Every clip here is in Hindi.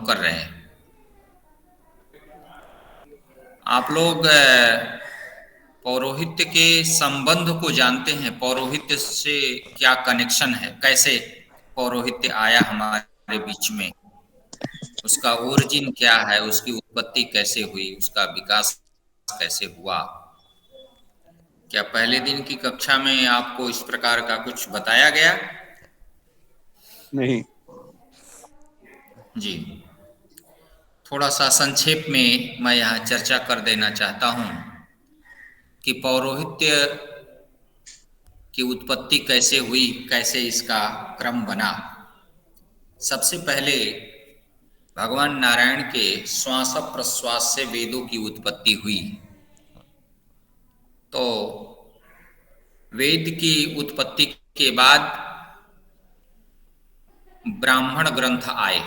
कर रहे हैं। आप लोग पौरोहित्य के संबंध को जानते हैं? पौरोहित्य से क्या कनेक्शन है, कैसे पौरोहित्य आया हमारे बीच में, उसका ओरिजिन क्या है, उसकी उत्पत्ति कैसे हुई, उसका विकास कैसे हुआ? क्या पहले दिन की कक्षा में आपको इस प्रकार का कुछ बताया गया? नहीं। जी, थोड़ा सा संक्षेप में मैं यहाँ चर्चा कर देना चाहता हूँ कि पौरोहित्य की उत्पत्ति कैसे हुई, कैसे इसका क्रम बना। सबसे पहले भगवान नारायण के श्वास प्रश्वास से वेदों की उत्पत्ति हुई। तो वेद की उत्पत्ति के बाद ब्राह्मण ग्रंथ आए।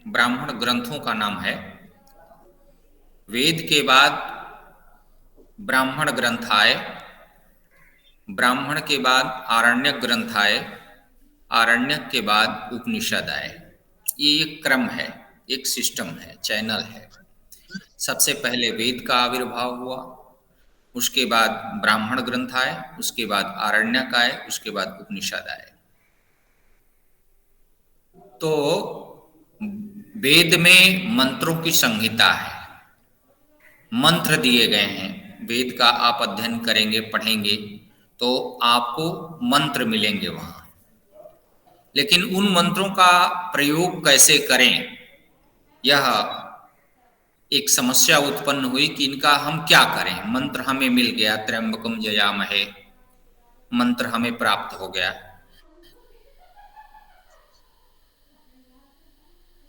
ब्राह्मण ग्रंथों का नाम है। वेद के बाद ब्राह्मण ग्रंथ आए। ब्राह्मण के बाद आरण्यक ग्रंथ आए। आरण्यक के बाद उपनिषद आए। ये एक क्रम है, एक सिस्टम है, चैनल है। सबसे पहले वेद का आविर्भाव हुआ, उसके बाद ब्राह्मण ग्रंथ आए, उसके बाद आरण्यक आए, उसके बाद उपनिषद आए। तो वेद में मंत्रों की संहिता है, मंत्र दिए गए हैं। वेद का आप अध्ययन करेंगे, पढ़ेंगे तो आपको मंत्र मिलेंगे वहां। लेकिन उन मंत्रों का प्रयोग कैसे करें, यह एक समस्या उत्पन्न हुई कि इनका हम क्या करें। मंत्र हमें मिल गया, त्र्यंबकम जयामहे मंत्र हमें प्राप्त हो गया,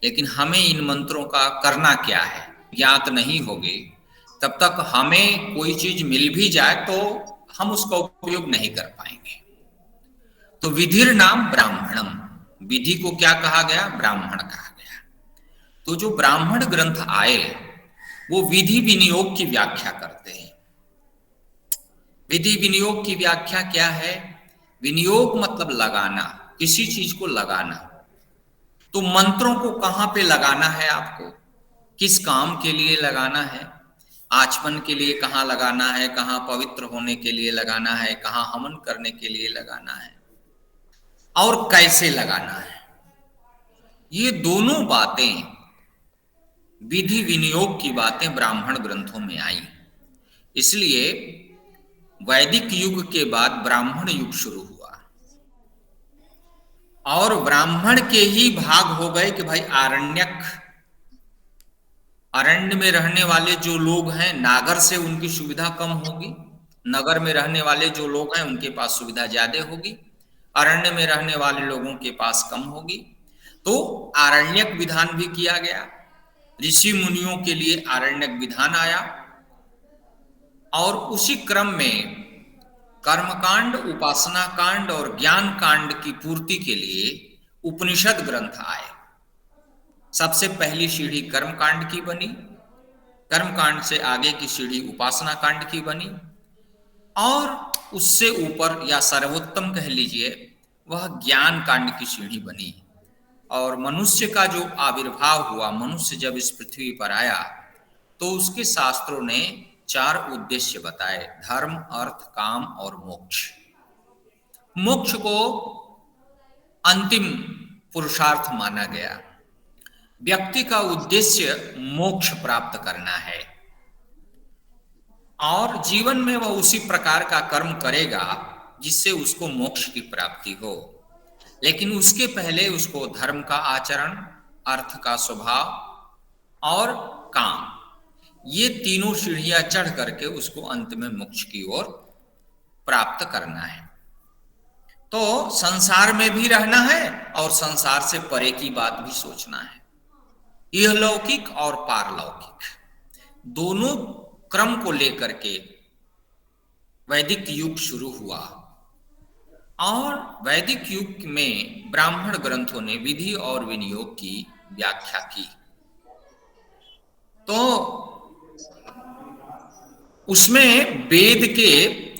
लेकिन हमें इन मंत्रों का करना क्या है ज्ञात नहीं होगी। तब तक हमें कोई चीज मिल भी जाए तो हम उसका उपयोग नहीं कर पाएंगे। तो विधिर नाम ब्राह्मणम, विधि को क्या कहा गया? ब्राह्मण कहा गया। तो जो ब्राह्मण ग्रंथ आए वो विधि विनियोग की व्याख्या करते हैं। विधि विनियोग की व्याख्या क्या है? विनियोग मतलब लगाना, किसी चीज को लगाना। तो मंत्रों को कहां पे लगाना है आपको, किस काम के लिए लगाना है, आचमन के लिए कहाँ लगाना है, कहाँ पवित्र होने के लिए लगाना है, कहाँ हवन करने के लिए लगाना है, और कैसे लगाना है, ये दोनों बातें, विधि विनियोग की बातें ब्राह्मण ग्रंथों में आई। इसलिए वैदिक युग के बाद ब्राह्मण युग शुरू हुआ। और ब्राह्मण के ही भाग हो गए कि भाई आरण्यक, अरण्य में रहने वाले जो लोग हैं, नागर से उनकी सुविधा कम होगी, नगर में रहने वाले जो लोग हैं उनके पास सुविधा ज्यादा होगी, अरण्य में रहने वाले लोगों के पास कम होगी। तो आरण्यक विधान भी किया गया, ऋषि मुनियों के लिए आरण्यक विधान आया। और उसी क्रम में कर्मकांड, उपासना कांड और ज्ञान कांड की पूर्ति के लिए उपनिषद ग्रंथ आए। सबसे पहली सीढ़ी कर्मकांड की बनी, कर्मकांड से आगे की सीढ़ी उपासना कांड की बनी, और उससे ऊपर या सर्वोत्तम कह लीजिए वह ज्ञान कांड की सीढ़ी बनी। और मनुष्य का जो आविर्भाव हुआ, मनुष्य जब इस पृथ्वी पर आया तो उसके शास्त्रों ने 4 उद्देश्य बताए: धर्म, अर्थ, काम और मोक्ष। मोक्ष को अंतिम पुरुषार्थ माना गया। व्यक्ति का उद्देश्य मोक्ष प्राप्त करना है और जीवन में वह उसी प्रकार का कर्म करेगा जिससे उसको मोक्ष की प्राप्ति हो। लेकिन उसके पहले उसको धर्म का आचरण, अर्थ का स्वभाव और काम, ये तीनों सीढ़ियां चढ़ करके उसको अंत में मोक्ष की ओर प्राप्त करना है। तो संसार में भी रहना है और संसार से परे की बात भी सोचना है। इहलौकिक और पारलौकिक दोनों क्रम को लेकर के वैदिक युग शुरू हुआ। और वैदिक युग में ब्राह्मण ग्रंथों ने विधि और विनियोग की व्याख्या की। तो उसमें वेद के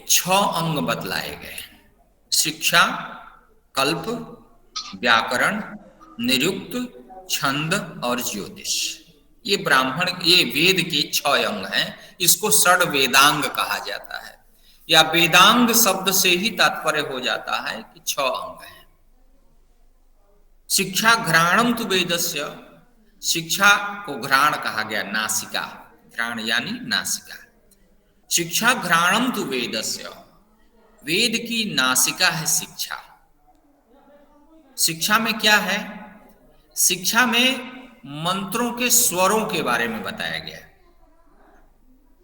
6 अंग बतलाए गए: शिक्षा, कल्प, व्याकरण, निरुक्त, छंद और ज्योतिष। ये ब्राह्मण, ये वेद के 6 अंग हैं। इसको षड वेदांग कहा जाता है, या वेदांग शब्द से ही तात्पर्य हो जाता है कि 6 अंग हैं। शिक्षा घ्राणम तु वेदस्य, शिक्षा को घ्राण कहा गया, नासिका, घ्राण यानी नासिका। शिक्षा घ्राणम तु वेदस्य, वेद की नासिका है शिक्षा। शिक्षा में क्या है? शिक्षा में मंत्रों के स्वरों के बारे में बताया गया है।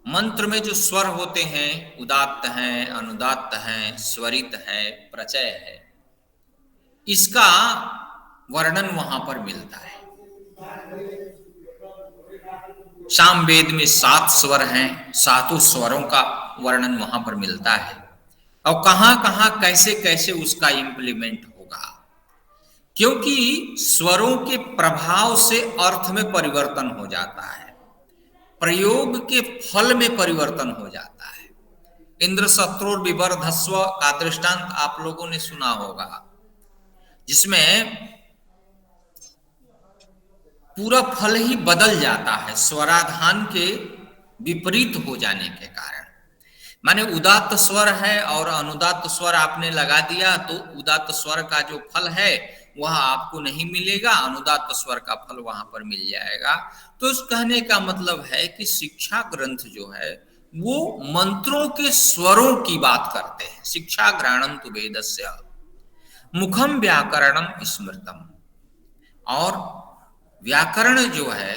मंत्र में जो स्वर होते हैं, उदात्त हैं, अनुदात्त हैं, स्वरित है, प्रचय है, इसका वर्णन वहां पर मिलता है। सामवेद में 7 स्वर हैं, 7 स्वरों का वर्णन वहां पर मिलता है, और कहां कहां कैसे कैसे उसका इंप्लीमेंट होगा, क्योंकि स्वरों के प्रभाव से अर्थ में परिवर्तन हो जाता है, प्रयोग के फल में परिवर्तन हो जाता है। इंद्र शत्रुर विवर्धस्व का दृष्टांत आप लोगों ने सुना होगा, जिसमें पूरा फल ही बदल जाता है स्वराधान के विपरीत हो जाने के कारण। माने उदात्त स्वर है और अनुदात्त स्वर आपने लगा दिया तो उदात्त स्वर का जो फल है वह आपको नहीं मिलेगा, अनुदात्त स्वर का फल वहां पर मिल जाएगा। तो इस कहने का मतलब है कि शिक्षा ग्रंथ जो है वो मंत्रों के स्वरों की बात करते हैं। शिक्षा घ्राणम तु वेदस्य मुखम व्याकरणम स्मृतम, और व्याकरण जो है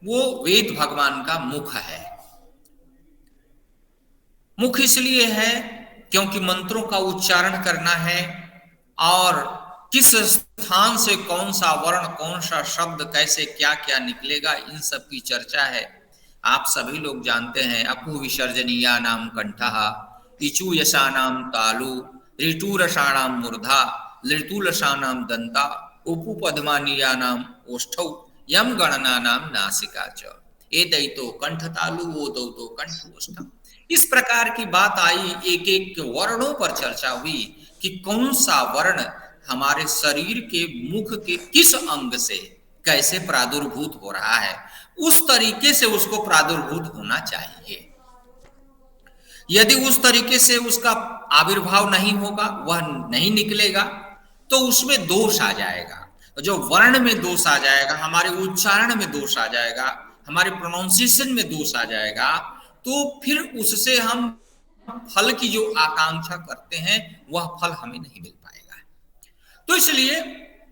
वो वेद भगवान का मुख है। मुख इसलिए है क्योंकि मंत्रों का उच्चारण करना है, और किस स्थान से कौन सा वर्ण, कौन सा शब्द, कैसे क्या क्या निकलेगा, इन सब की चर्चा है। आप सभी लोग जानते हैं, अपु विसर्जनीया नाम कंठः, इचु यशानाम तालु, ऋतुरसाणाम मूर्धा, ऋतुलसानाम दंता, उपु पद्मानीया नाम ओष्ठौ, यम गणना नाम नासिका च, ए दैतो कंठ तालु, वो दौतो कंठ ओष्ठम। इस प्रकार की बात आई, एक एक वर्णों पर चर्चा हुई कि कौन सा वर्ण हमारे शरीर के मुख के किस अंग से कैसे प्रादुर्भूत हो रहा है, उस तरीके से उसको प्रादुर्भूत होना चाहिए। यदि उस तरीके से उसका आविर्भाव नहीं होगा, वह नहीं निकलेगा, तो उसमें दोष आ जाएगा। जो वर्ण में दोष आ जाएगा, हमारे उच्चारण में दोष आ जाएगा, हमारे प्रोनाउंसिएशन में दोष आ जाएगा, तो फिर उससे हम फल की जो आकांक्षा करते हैं वह फल हमें नहीं मिल पाएगा। तो इसलिए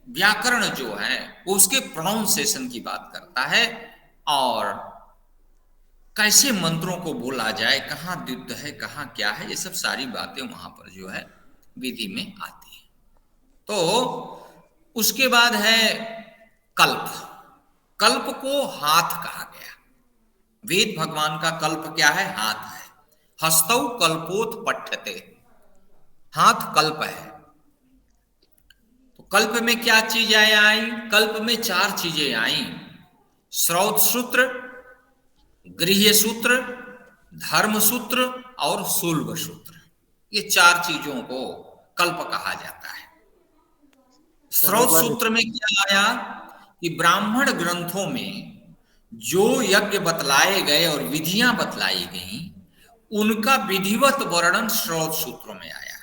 व्याकरण जो है वो उसके प्रोनाउंसिएशन की बात करता है, और कैसे मंत्रों को बोला जाए, कहाँ द्वित्व है, कहाँ क्या है, ये सब सारी बातें वहां पर जो है विधि में आती है। तो उसके बाद है कल्प। कल्प को हाथ कहा गया। वेद भगवान का कल्प क्या है? हाथ है। हस्तौ कल्पोत पठ्यते, हाथ कल्प है। तो कल्प में क्या चीजें आई? कल्प में 4 चीजें आई, श्रौत सूत्र, गृह्य सूत्र, धर्म सूत्र और शूल्ब सूत्र। ये 4 चीजों को कल्प कहा जाता है। श्रौत सूत्र में क्या आया कि ब्राह्मण ग्रंथों में जो यज्ञ बतलाए गए और विधियां बतलाई गई, उनका विधिवत वर्णन श्रौत सूत्रों में आया।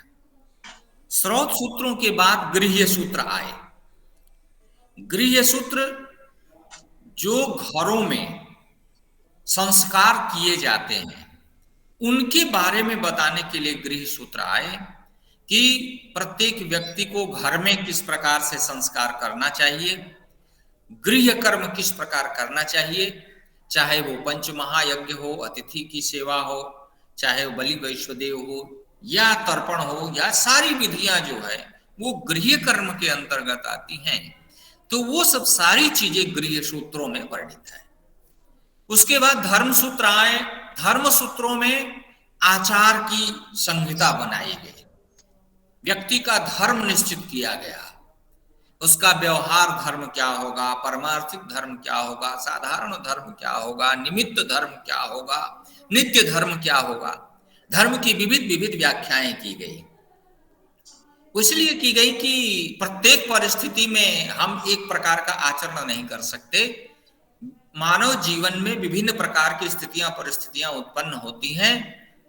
श्रौत सूत्रों के बाद गृह्य सूत्र आए। गृह्य सूत्र जो घरों में संस्कार किए जाते हैं उनके बारे में बताने के लिए गृह्य सूत्र आए, कि प्रत्येक व्यक्ति को घर में किस प्रकार से संस्कार करना चाहिए, गृह कर्म किस प्रकार करना चाहिए, चाहे वो पंच महायज्ञ हो, अतिथि की सेवा हो, चाहे वो बलि वैश्वदेव हो या तर्पण हो, या सारी विधियां जो है वो गृह कर्म के अंतर्गत आती हैं। तो वो सब सारी चीजें गृह सूत्रों में वर्णित है। उसके बाद धर्म सूत्र आए। धर्म सूत्रों में आचार की संहिता बनाई गई, व्यक्ति का धर्म निश्चित किया गया, उसका व्यवहार धर्म क्या होगा, परमार्थिक धर्म क्या होगा, साधारण धर्म क्या होगा, निमित्त धर्म क्या होगा, नित्य धर्म क्या होगा। धर्म की विविध विविध व्याख्याएं की गई। वो इसलिए की गई कि प्रत्येक परिस्थिति में हम एक प्रकार का आचरण नहीं कर सकते। मानव जीवन में विभिन्न प्रकार की स्थितियां परिस्थितियां उत्पन्न होती हैं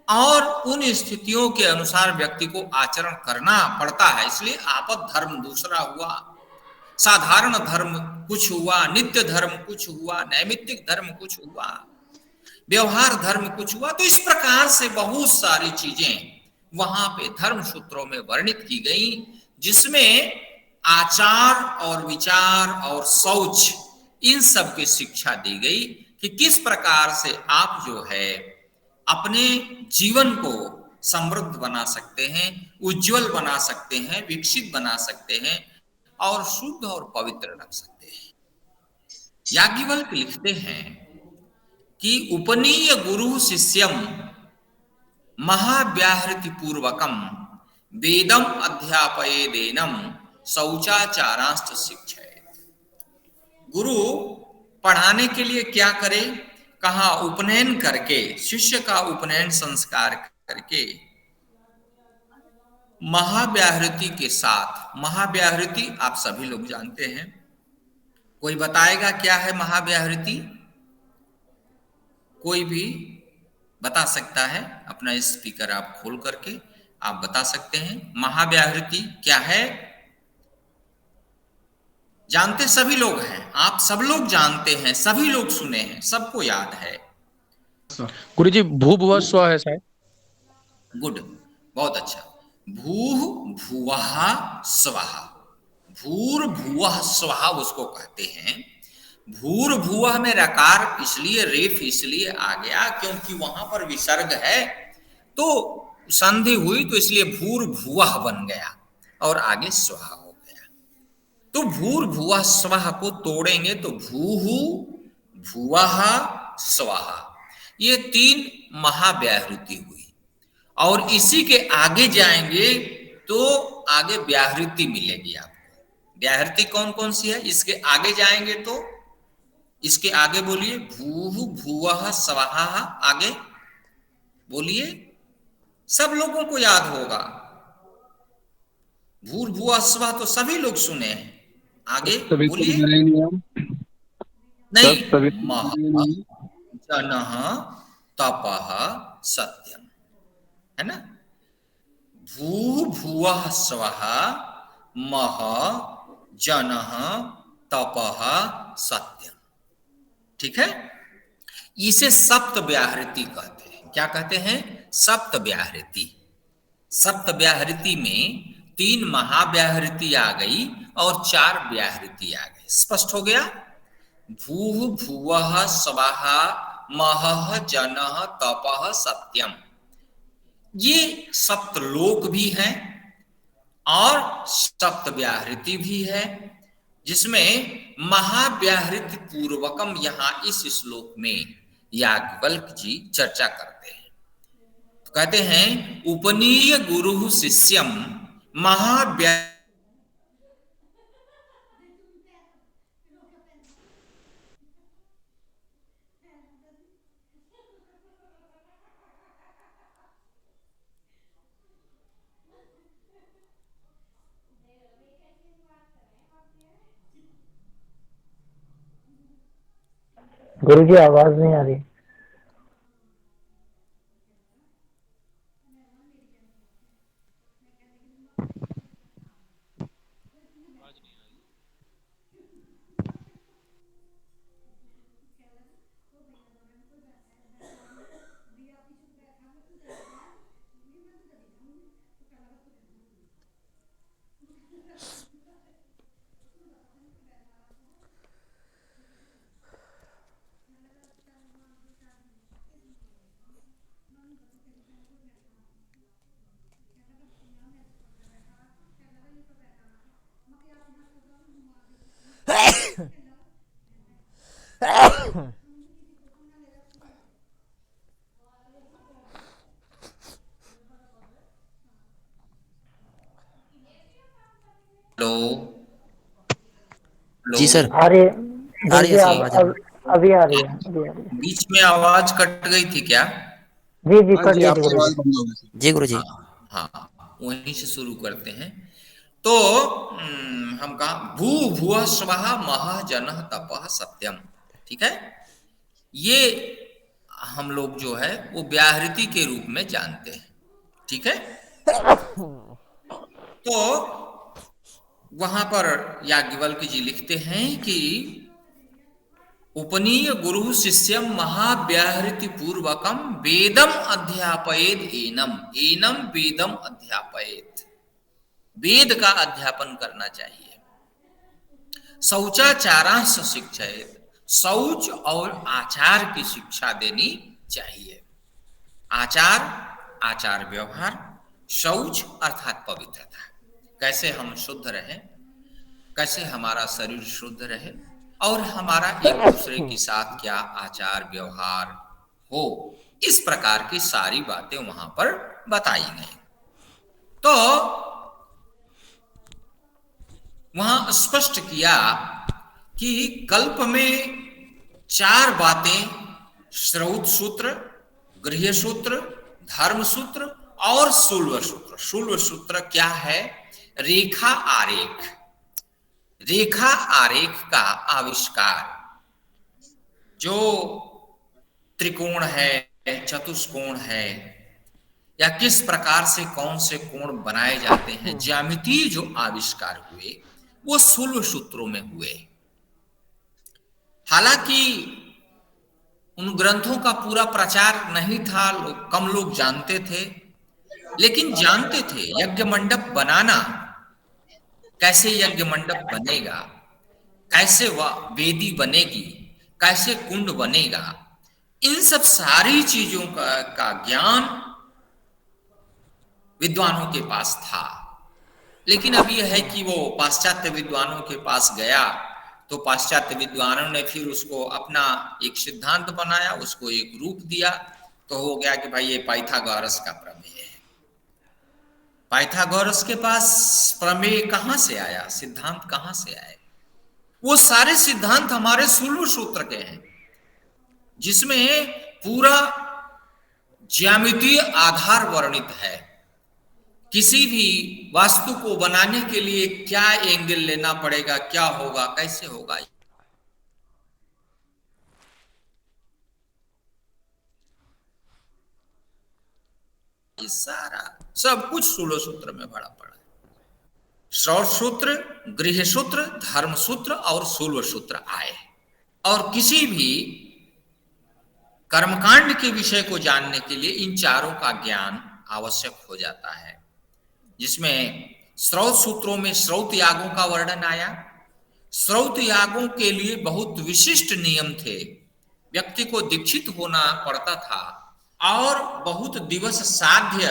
और उन स्थितियों के अनुसार व्यक्ति को आचरण करना पड़ता है। इसलिए आपद धर्म दूसरा हुआ, साधारण धर्म कुछ हुआ, नित्य धर्म कुछ हुआ, नैमित्तिक धर्म कुछ हुआ, व्यवहार धर्म कुछ हुआ। तो इस प्रकार से बहुत सारी चीजें वहां पे धर्म सूत्रों में वर्णित की गई, जिसमें आचार और विचार और शौच इन सब की शिक्षा दी गई कि किस प्रकार से आप जो है अपने जीवन को समृद्ध बना सकते हैं, उज्जवल बना सकते हैं, विकसित बना सकते हैं और शुद्ध और पवित्र रख सकते हैं। याज्ञवल्क्य लिखते हैं कि उपनीय गुरु शिष्यम महाव्याहृति पूर्वकम वेदम अध्यापयेदेनम शौचाचारांश्च शिक्षयेत्। गुरु पढ़ाने के लिए क्या करे, कहा उपनयन करके, शिष्य का उपनयन संस्कार करके महाव्याहृति के साथ। महाव्याहृति आप सभी लोग जानते हैं। कोई बताएगा क्या है महाव्याहृति? कोई भी बता सकता है? अपना स्पीकर आप खोल करके आप बता सकते हैं महाव्याहृति क्या है? जानते सभी लोग हैं, आप सब लोग जानते हैं, सभी लोग सुने हैं, सबको याद है। गुरुजी भू भुवः स्वः है शायद। गुड, बहुत अच्छा। भूः भुवः स्वः, भूर भुवः स्वः उसको कहते हैं। भूर भुवः में रकार इसलिए, रेफ इसलिए आ गया क्योंकि वहां पर विसर्ग है, तो संधि हुई तो इसलिए भूर भुवः बन गया और आगे स्वः हो गया। तो भूर भुवः स्वः को तोड़ेंगे तो भूः भुवः स्वः, ये तीन महाव्याहृति हुई। और इसी के आगे जाएंगे तो आगे व्याहृति मिलेगी आपको। व्याहृति कौन कौन सी है? इसके आगे जाएंगे तो इसके आगे बोलिए, भूः भुवः स्वः, आगे बोलिए, सब लोगों को याद होगा। भूर भुवः स्वः तो सभी लोग सुने हैं, आगे बोलिए। नहीं, मह जनः तपः सत्यम, है ना? भू भुवः स्वः मह जनः तपः सत्यम, ठीक है? इसे सप्त व्याहृति कहते हैं। क्या कहते हैं? सप्त व्याहृति। सप्त व्याहृति में 3 महाव्याहृति आ गई और 4 व्याहृति आ गई। स्पष्ट हो गया? भूः भुवः स्वः महः जनः तपः सत्यम, ये सप्तलोक भी है और सप्त व्याहृति भी है, जिसमें महाव्याहृति पूर्वकम यहां इस श्लोक में याज्ञवल्क्य जी चर्चा करते हैं। तो कहते हैं उपनीय गुरु शिष्यम महाव्या गुरुजी आवाज नहीं आ रही। जी सर, आ रही है, आ रही है सर आवाज। अभी आ रही है, अभी आ रही है। बीच में आवाज कट गई थी क्या? जी जी कट गई थी गुरुजी। जी गुरुजी। हाँ, वहीं से शुरू करते हैं। तो हम कहा भू भुव स्वः महाजनः तपः सत्यम, ठीक है। ये हम लोग जो है वो व्याहृति के रूप में जानते हैं, ठीक है। तो वहां पर याज्ञवल्क्य जी लिखते हैं कि उपनीय गुरु शिष्यम महाव्याहृति पूर्वकम वेदम अध्यापयेद एनम, एनम वेदम अध्यापयेद, वेद का अध्यापन करना चाहिए। शौचाचारांश शिक्षयेद, शौच और आचार की शिक्षा देनी चाहिए। आचार, आचार व्यवहार, शौच अर्थात पवित्रता, कैसे हम शुद्ध रहें, कैसे हमारा शरीर शुद्ध रहे और हमारा एक दूसरे के साथ क्या आचार व्यवहार हो, इस प्रकार की सारी बातें वहां पर बताई गई। तो वहां स्पष्ट किया कि कल्प में 4 बातें, श्रौत सूत्र, गृह्य सूत्र, धर्म सूत्र और शूल्व सूत्र। शूल्व सूत्र क्या है? रेखा आरेख, रेखा आरेख का आविष्कार, जो त्रिकोण है, चतुष्कोण है, या किस प्रकार से कौन से कोण बनाए जाते हैं, ज्यामितीय जो आविष्कार हुए वो शूल्व सूत्रों में हुए। हालांकि उन ग्रंथों का पूरा प्रचार नहीं था, कम लोग जानते थे, लेकिन जानते थे यज्ञ मंडप बनाना, कैसे यज्ञ मंडप बनेगा, कैसे वह वेदी बनेगी, कैसे कुंड बनेगा, इन सब सारी चीजों का ज्ञान विद्वानों के पास था। लेकिन अब यह है कि वो पाश्चात्य विद्वानों के पास गया तो पाश्चात्य विद्वानों ने फिर उसको अपना एक सिद्धांत बनाया, उसको एक रूप दिया, तो हो गया कि भाई ये पाइथागोरस का प्रमेय है। पाइथागोरस के पास प्रमेय कहां से आया, सिद्धांत कहां से आए? वो सारे सिद्धांत हमारे शूल्व सूत्र के हैं, जिसमें पूरा ज्यामितीय आधार वर्णित है। किसी भी वास्तु को बनाने के लिए क्या एंगल लेना पड़ेगा, क्या होगा, कैसे होगा, ये सारा सब कुछ शूल्व सूत्र में भरा पड़ा है। श्रौत सूत्र, गृह्य सूत्र, धर्म सूत्र और शूल्व सूत्र आए। और किसी भी कर्मकांड के विषय को जानने के लिए इन चारों का ज्ञान आवश्यक हो जाता है, जिसमें श्रौत सूत्रों में श्रौत यागों का वर्णन आया। श्रौत यागों के लिए बहुत विशिष्ट नियम थे, व्यक्ति को दीक्षित होना पड़ता था और बहुत दिवस साध्य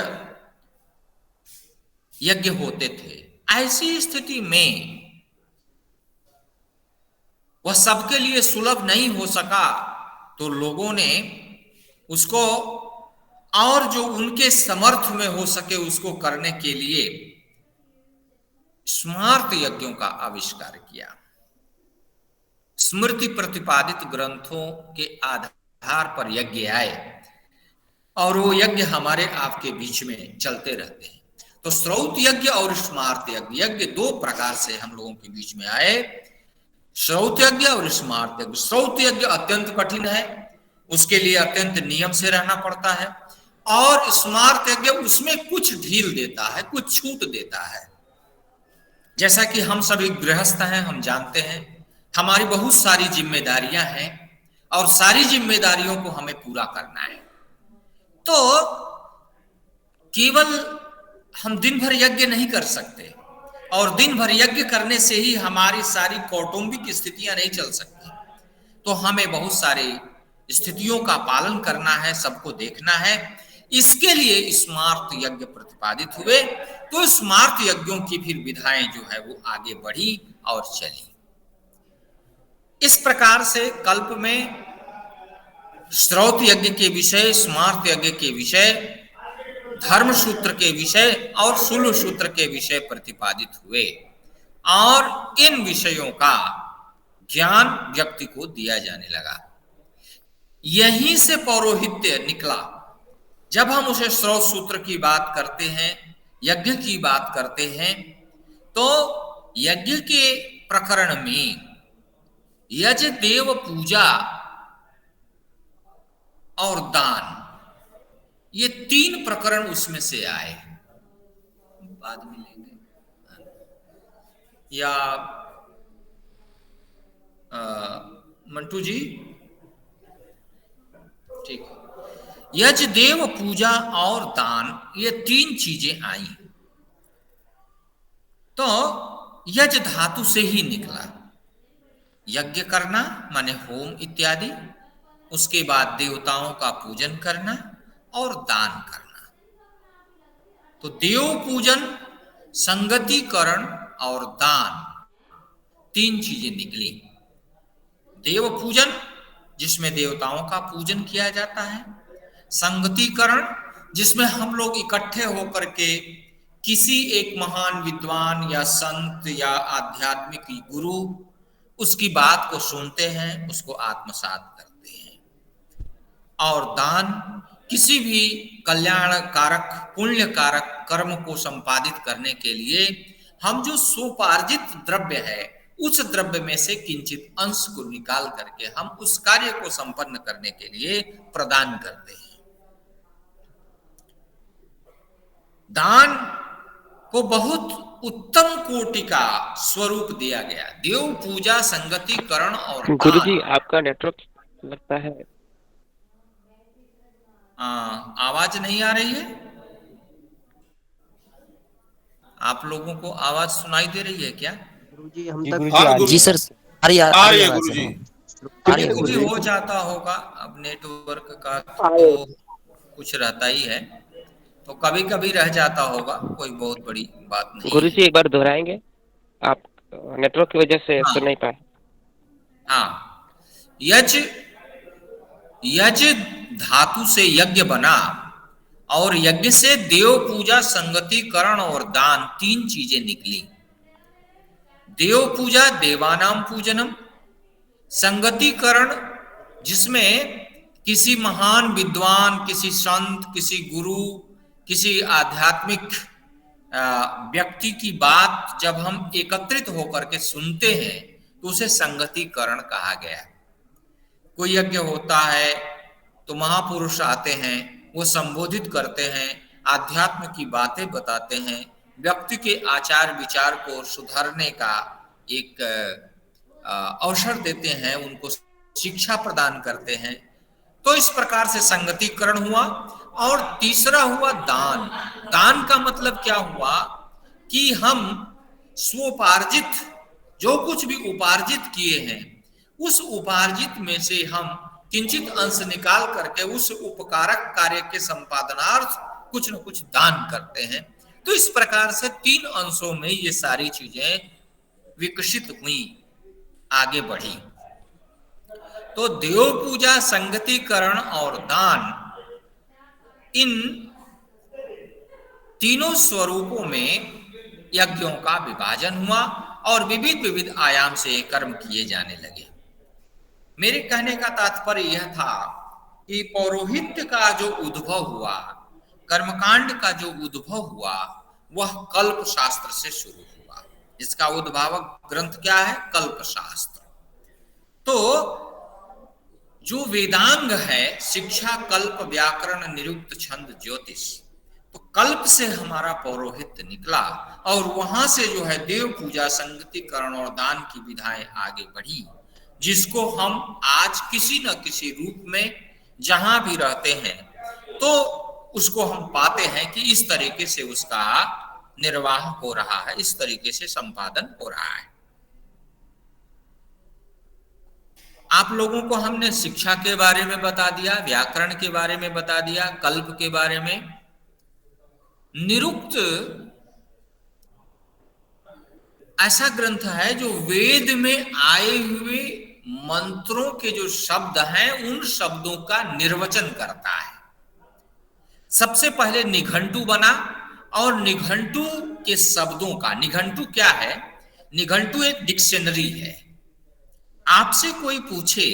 यज्ञ होते थे। ऐसी स्थिति में वह सबके लिए सुलभ नहीं हो सका, तो लोगों ने उसको और जो उनके समर्थ में हो सके उसको करने के लिए स्मार्त यज्ञों का आविष्कार किया। स्मृति प्रतिपादित ग्रंथों के आधार पर यज्ञ आए और वो यज्ञ हमारे आपके बीच में चलते रहते हैं। तो श्रौत यज्ञ और स्मार्त यज्ञ, यज्ञ 2 प्रकार से हम लोगों के बीच में आए, श्रौत यज्ञ और स्मार्त यज्ञ। श्रौत यज्ञ अत्यंत कठिन है, उसके लिए अत्यंत नियम से रहना पड़ता है, और स्मार्त यज्ञ उसमें कुछ ढील देता है, कुछ छूट देता है। जैसा कि हम सभी गृहस्थ हैं, हम जानते हैं हमारी बहुत सारी जिम्मेदारियां हैं और सारी जिम्मेदारियों को हमें पूरा करना है। तो केवल हम दिन भर यज्ञ नहीं कर सकते, और दिन भर यज्ञ करने से ही हमारी सारी कौटुंबिक स्थितियां नहीं चल सकती। तो हमें बहुत सारी स्थितियों का पालन करना है, सबको देखना है। इसके लिए स्मार्त यज्ञ प्रतिपादित हुए। तो स्मार्त यज्ञों की फिर विधाएं जो है वो आगे बढ़ी और चली। इस प्रकार से कल्प में श्रौत यज्ञ के विषय, स्मार्त यज्ञ के विषय, धर्म सूत्र के विषय और शूल्व सूत्र के विषय प्रतिपादित हुए, और इन विषयों का ज्ञान व्यक्ति को दिया जाने लगा। यहीं से पौरोहित्य निकला। जब हम उसे श्रौत सूत्र की बात करते हैं, यज्ञ की बात करते हैं, तो यज्ञ के प्रकरण में यज्ञ, देव पूजा और दान, ये 3 प्रकरण उसमें से आए। बाद में लेंगे या मंटू जी, ठीक। यज्ञ, देव पूजा और दान, ये 3 चीजें आई। तो यज्ञ धातु से ही निकला। यज्ञ करना माने होम इत्यादि, उसके बाद देवताओं का पूजन करना और दान करना। तो देव पूजन, संगतिकरण और दान, 3 चीजें निकली। देव पूजन, जिसमें देवताओं का पूजन किया जाता है। संगतिकरण, जिसमें हम लोग इकट्ठे होकर के किसी एक महान विद्वान या संत या आध्यात्मिक गुरु, उसकी बात को सुनते हैं, उसको आत्मसात करते हैं। और दान, किसी भी कल्याण कारक, पुण्य कारक कर्म को संपादित करने के लिए हम जो स्वोपार्जित द्रव्य है, उस द्रव्य में से किंचित अंश को निकाल करके हम उस कार्य को संपन्न करने के लिए प्रदान करते हैं। दान को बहुत उत्तम कोटि का स्वरूप दिया गया। देव पूजा, संगतिकरण और गुरुजी आपका नेटवर्क लगता है। आवाज नहीं आ रही है? आप लोगों को आवाज सुनाई दे रही है क्या? गुरुजी हम तक जी सर आ रही है गुरुजी। कभी हो जाता होगा, अब नेटवर्क का तो कुछ रहता ही है, तो कभी कभी रह जाता होगा, कोई बहुत बड़ी बात नहीं। गुरुजी एक बार दोहराएंगे, आप नेटवर्क की वजह से सुन नहीं पाए। हाँ, यज्ञ धातु से यज्ञ बना और यज्ञ से देव पूजा, संगतिकरण और दान, 3 चीजें निकली। देव पूजा, देवानाम पूजनम। संगतिकरण, जिसमें किसी महान विद्वान, किसी संत, किसी गुरु, किसी आध्यात्मिक व्यक्ति की बात जब हम एकत्रित होकर के सुनते हैं तो उसे संगतिकरण कहा गया। कोई यज्ञ होता है तो महापुरुष आते हैं, वो संबोधित करते हैं, आध्यात्म की बातें बताते हैं, व्यक्ति के आचार विचार को सुधारने का एक अवसर देते हैं, उनको शिक्षा प्रदान करते हैं। तो इस प्रकार से संगतिकरण हुआ। और तीसरा हुआ दान। दान का मतलब क्या हुआ कि हम स्वोपार्जित जो कुछ भी उपार्जित किए हैं, उस उपार्जित में से हम किंचित अंश निकाल करके उस उपकारक कार्य के संपादनार्थ कुछ न कुछ दान करते हैं। तो इस प्रकार से 3 अंशों में ये सारी चीजें विकसित हुई, आगे बढ़ी। तो देव पूजा, संगतिकरण और दान, इन तीनों स्वरूपों में यज्ञों का विभाजन हुआ और विविध आयाम से कर्म किए जाने लगे। मेरे कहने का तात्पर्य यह था कि पौरोहित्य का जो उद्भव हुआ, कर्मकांड का जो उद्भव हुआ, वह कल्प शास्त्र से शुरू हुआ। इसका उद्भावक ग्रंथ क्या है? कल्प शास्त्र। तो जो वेदांग है, शिक्षा, कल्प, व्याकरण, निरुक्त, छंद, ज्योतिष, तो कल्प से हमारा पौरोहित्य निकला और वहां से जो है देव पूजा, संगतिकरण और दान की विधाएं आगे बढ़ी, जिसको हम आज किसी न किसी रूप में जहां भी रहते हैं तो उसको हम पाते हैं कि इस तरीके से उसका निर्वाह हो रहा है, इस तरीके से संपादन हो रहा है। आप लोगों को हमने शिक्षा के बारे में बता दिया, व्याकरण के बारे में बता दिया, कल्प के बारे में। निरुक्त ऐसा ग्रंथ है जो वेद में आए हुए मंत्रों के जो शब्द हैं, उन शब्दों का निर्वचन करता है। सबसे पहले निघंटु बना और निघंटु के शब्दों का, निघंटु क्या है? निघंटु एक डिक्शनरी है। आपसे कोई पूछे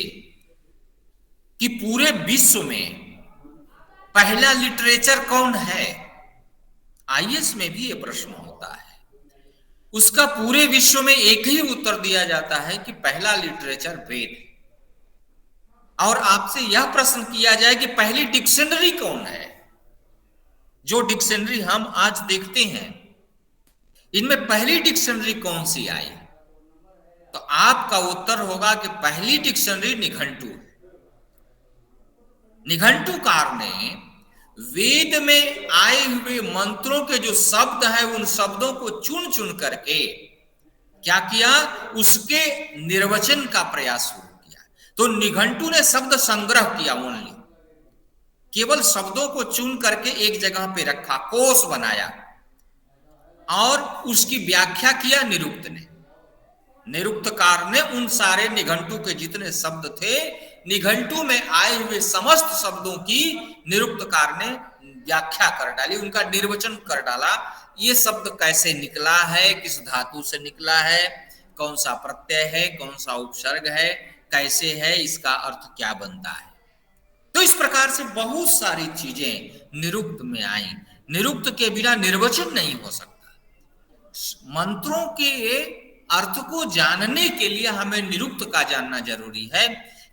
कि पूरे विश्व में पहला लिटरेचर कौन है, आईएएस में भी यह प्रश्न होता है, उसका पूरे विश्व में एक ही उत्तर दिया जाता है कि पहला लिटरेचर वेद। और आपसे यह प्रश्न किया जाए कि पहली डिक्शनरी कौन है, जो डिक्शनरी हम आज देखते हैं, इनमें पहली डिक्शनरी कौन सी आई, तो आपका उत्तर होगा कि पहली डिक्शनरी निघंटु है। निघंटुकार ने वेद में आए हुए मंत्रों के जो शब्द हैं उन शब्दों को चुन चुन करके क्या किया, उसके निर्वचन का प्रयास शुरू किया। तो निघंटु ने शब्द संग्रह किया, ओनली केवल शब्दों को चुन करके एक जगह पे रखा, कोश बनाया और उसकी व्याख्या किया निरुक्त ने। निरुक्तकार ने उन सारे निघंटु के जितने शब्द थे, निघंटु में आए हुए समस्त शब्दों की निरुक्तकार ने व्याख्या कर डाली, उनका निर्वचन कर डाला। ये शब्द कैसे निकला है, किस धातु से निकला है, कौन सा प्रत्यय है, कौन सा उपसर्ग है, कैसे है, इसका अर्थ क्या बनता है। तो इस प्रकार से बहुत सारी चीजें निरुक्त में आई। निरुक्त के बिना निर्वचन नहीं हो सकता। मंत्रों के अर्थ को जानने के लिए हमें निरुक्त का जानना जरूरी है,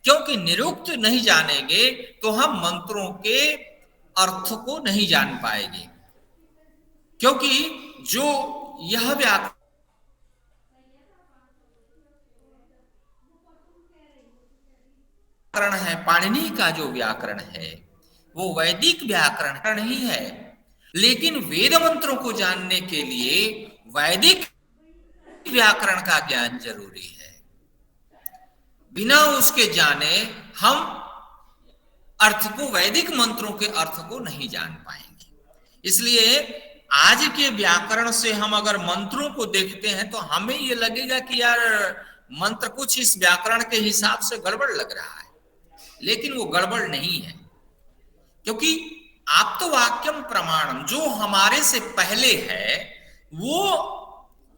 क्योंकि निरुक्त नहीं जानेंगे तो हम मंत्रों के अर्थ को नहीं जान पाएंगे। क्योंकि जो यह व्याकरण है, पाणिनि का जो व्याकरण है, वो वैदिक व्याकरण ही है। लेकिन वेद मंत्रों को जानने के लिए वैदिक व्याकरण का ज्ञान जरूरी है। बिना उसके जाने हम अर्थ को, वैदिक मंत्रों के अर्थ को नहीं जान पाएंगे। इसलिए आज के व्याकरण से हम अगर मंत्रों को देखते हैं तो हमें ये लगेगा कि यार मंत्र कुछ इस व्याकरण के हिसाब से गड़बड़ लग रहा है, लेकिन वो गड़बड़ नहीं है। क्योंकि आप्तवाक्यम प्रमाणम, जो हमारे से पहले है वो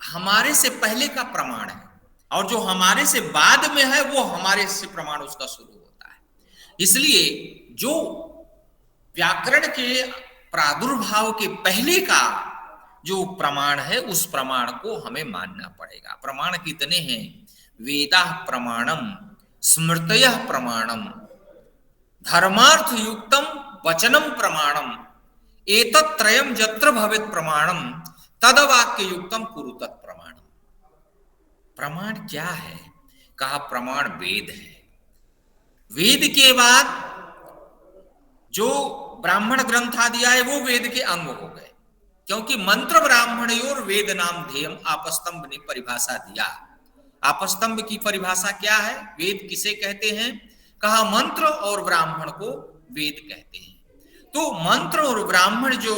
हमारे से पहले का प्रमाण है, और जो हमारे से बाद में है वो हमारे से प्रमाण उसका शुरू होता है। इसलिए जो व्याकरण के प्रादुर्भाव के पहले का जो प्रमाण है, उस प्रमाण को हमें मानना पड़ेगा। प्रमाण कितने हैं? वेदाः प्रमाणम, स्मृतयः प्रमाणम, धर्मार्थ युक्तम वचनम प्रमाणम, एतत्त्रयम् यत्र भवेत् प्रमाणम तदवाक्य युक्तम कुरु तत्प्रमाणम। प्रमाण क्या है? कहा प्रमाण वेद है। वेद के बाद जो ब्राह्मण ग्रंथ आदि आए वो वेद के अंग हो गए, क्योंकि मंत्र ब्राह्मणयोर वेद नाम ध्येयम, आपस्तंभ ने परिभाषा दिया। आपस्तंभ की परिभाषा क्या है? वेद किसे कहते हैं? कहा मंत्र और ब्राह्मण को वेद कहते हैं। तो मंत्र और ब्राह्मण जो